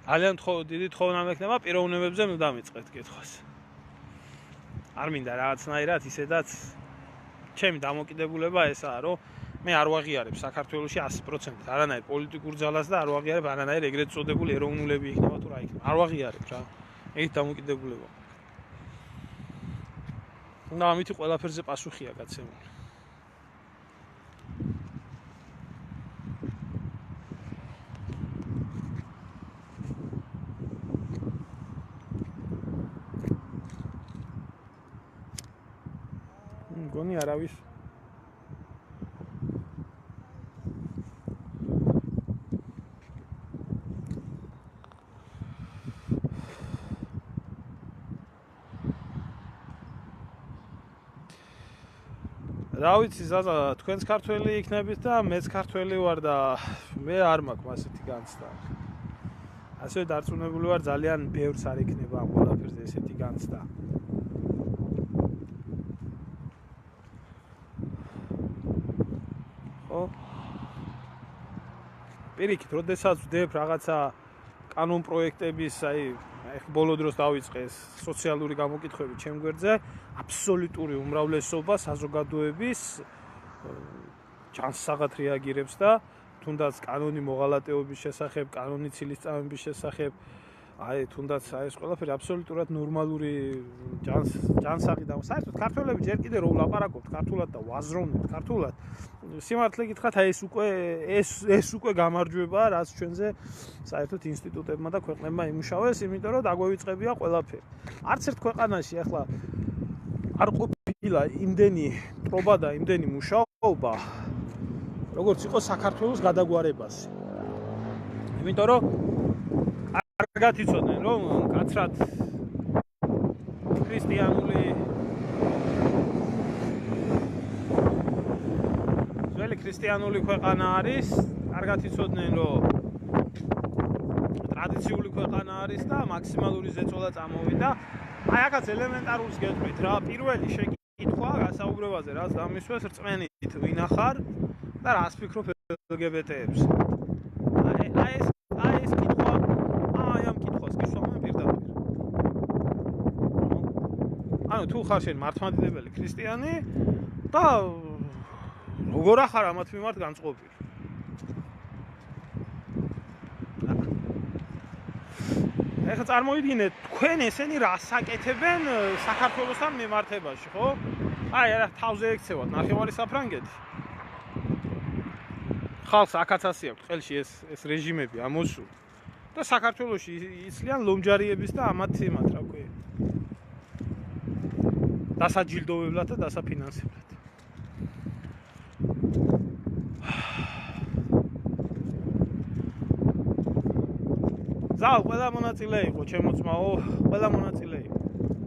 ძალიან დიდი თხოვნა მექნება პიროვნებებზე ნუ დამიწყეთ კითხვას. არ მინდა რაღაცნაირად ისედაც ჩემი დამოკიდებულება ესაა, რომ მე არ ვაღიარებ საქართველოში 100%, არანაირ პოლიტიკურ ძალას და არ ვაღიარებ არანაირ ეგრეთ წოდებული ეროვნულები იქნება თუ რა იქნება. არ ვაღიარებ რა. ეგ დამოკიდებულება. და ამითი ყველაფერზე პასუხია გაცემული. მგონი არავის რა ვიცი ზაზა, თქვენც ქართველი იქნებით და მეც ქართველი ვარ და მე არ მაქვს ასეთი განცდა. ასევე დარწმუნებული ვარ ძალიან ბევრს არ იქნება ამ ყველაფერზე ესეთი განცდა. პირიქით, როდესაც ვდებ რაღაცა კანონ პროექტების, ბოლო დროს დავიწყე სოციალური გამოკითხვები ჩემ გვერდზე, აბსოლუტური უმრავლესობა საზოგადოების ჩანსაღად რეაგირებს და თუნდაც კანონი მოღალატეობის შესახებ, კანონი ცილისწამების შესახებ, თუნდაც ეს ყველაფერი აბსოლუტურად ნორმალური ჯანსაღი და საერთოდ ქართველები ჯერ კიდე რო ვლაპარაკობთ ქართულად და ვაზროვნებთ ქართულად, სიმართლე გითხრათ, ეს უკვე გამარჯვებაა, რაც ჩვენზე საერთოდ ინსტიტუტებმა და ქვეყნებმა იმუშავეს, იმიტომ რომ დაგვევიწყებია ყველაფერი. არც ერთ ქვეყანაში ახლა არ ყოფილა იმდენი მტრობა და იმდენი მუშაობა, როგორც იყო საქართველოს გადაგვარებაზე. იმიტომ რომ კარგად იცოდნენ, რომ კაცრად ქრისტიანული ქვეყანა არის, კარგად იცოდნენ, რომ ტრადიციული ქვეყანა არის და მაქსიმალური ზეწოლა წამოვიდა. აი აქაც ელემენტარულს გეტყვით რა, პირველი შეკითხვა გასაუბრებაზე, რაც დამისვეს რწმენით ვინახარ და რას ფიქრობ LGBT-ებს. აი ეს კითხვა, ამ კითხვას გისვამენ პირდაპირ. ანუ თუ ხარ შენ მართლმადიდებელი ქრისტიანი და როგორ ახარ ამათ მიმართ განწყობილი. ეხლა წარმოვიდგინეთ, თქვენ ესენი რას აკეთებენ საქართველოსთან მიმართებაში, ხო? აი, რა თავზე ექცევათ ნახევარი საფრანგეთი. ხალხს აკაცასი აქვს ყელში ეს რეჟიმები ამოსულ. და საქართველოში იცლიან ლომჯარიების და ამათ იმათ, რა ქვია. დასაჯილდოვებლად და დასაფინანსებლად. ზალ, ყველა მონაწილე იყო, ჩემო ძმაო, ყველა მონაწილე იყო.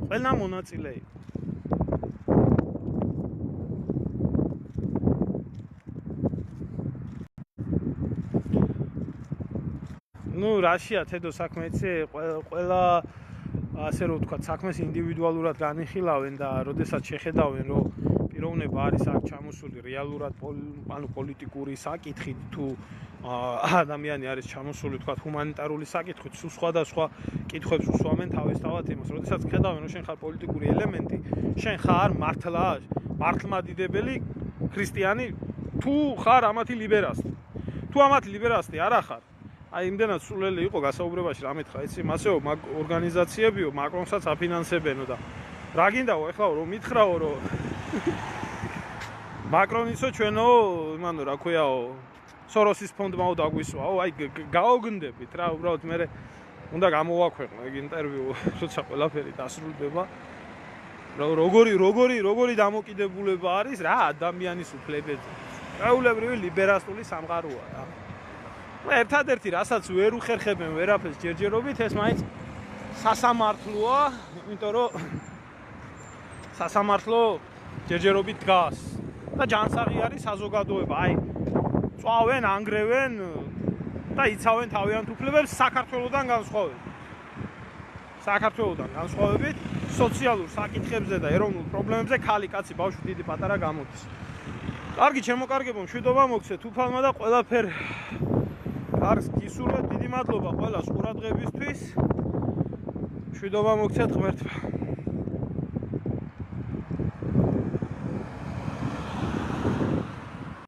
ყველა მონაწილე იყო. ნუ რაშია თედო საქმე იცი, ყველა ასე რომ ვთქვა, საქმეს ინდივიდუალურად განიხილავენ და როდესაც შეხედავენ, რომ პიროვნება არის აქ ჩამოსული რეალურად ანუ პოლიტიკური საკითხით თუ ადამიანი არის ჩამოსული თქვა ჰუმანიტარული საკითხით, სულ სხვადასხვა კითხვებს უსვამენ თავისთავად იმას. როდესაც ხედავენ, რომ შენ ხარ პოლიტიკური ელემენტი, შენ ხარ მართლმადიდებელი ქრისტიანი, თუ ხარ ამათი ლიბერასტი. თუ ამათი ლიბერასტი არა ხარ, აი იმდენად სულელი იყო გასაუბრებაში რა მეთქა, იცი, მასეო ორგანიზაციებიო მაკრონსაც აფინანსებენო და რა გინდაო ეხლა რომ მითხრაო რომ მაკრონისო ჩვენო იმანო რა ქვიაო სოროსის ფონდმაო დაგვისვაო, აი გაოგნდებით რა, უბრალოდ მე უნდა გამოვაქვეყნო ეგ ინტერვიუ, როცა ყველაფერი დასრულდება. როგორი დამოკიდებულება არის რა ადამიანის უფლებებზე. გაულებრივი ლიბერალური სამყაროა რა. ერთადერთი რასაც ვერ უხერხებენ ვერაფერს ჯერჯერობით, ეს მაინც სასამართლოა, იმიტომ რომ სასამართლო ჯერჯერობით დგას და ჯანსაღი არის საზოგადოება. აი წვავენ, ანგრევენ და იცავენ თავიანთ უფლებებს საქართველოსთან განსხვავებით, სოციალურ საკითხებზე და ეროვნულ პრობლემებზე ქალი, კაცი, ბავშვი, დიდი, პატარა გამოდის. კარგი, ჩემოკარგებო, მშვიდობა მოგცეთ უფალმა და ყველაფერ კარგს გისურვებთ. დიდი მადლობა ყველას ყურადღებისთვის. მშვიდობა მოგცეთ ღმერთმა.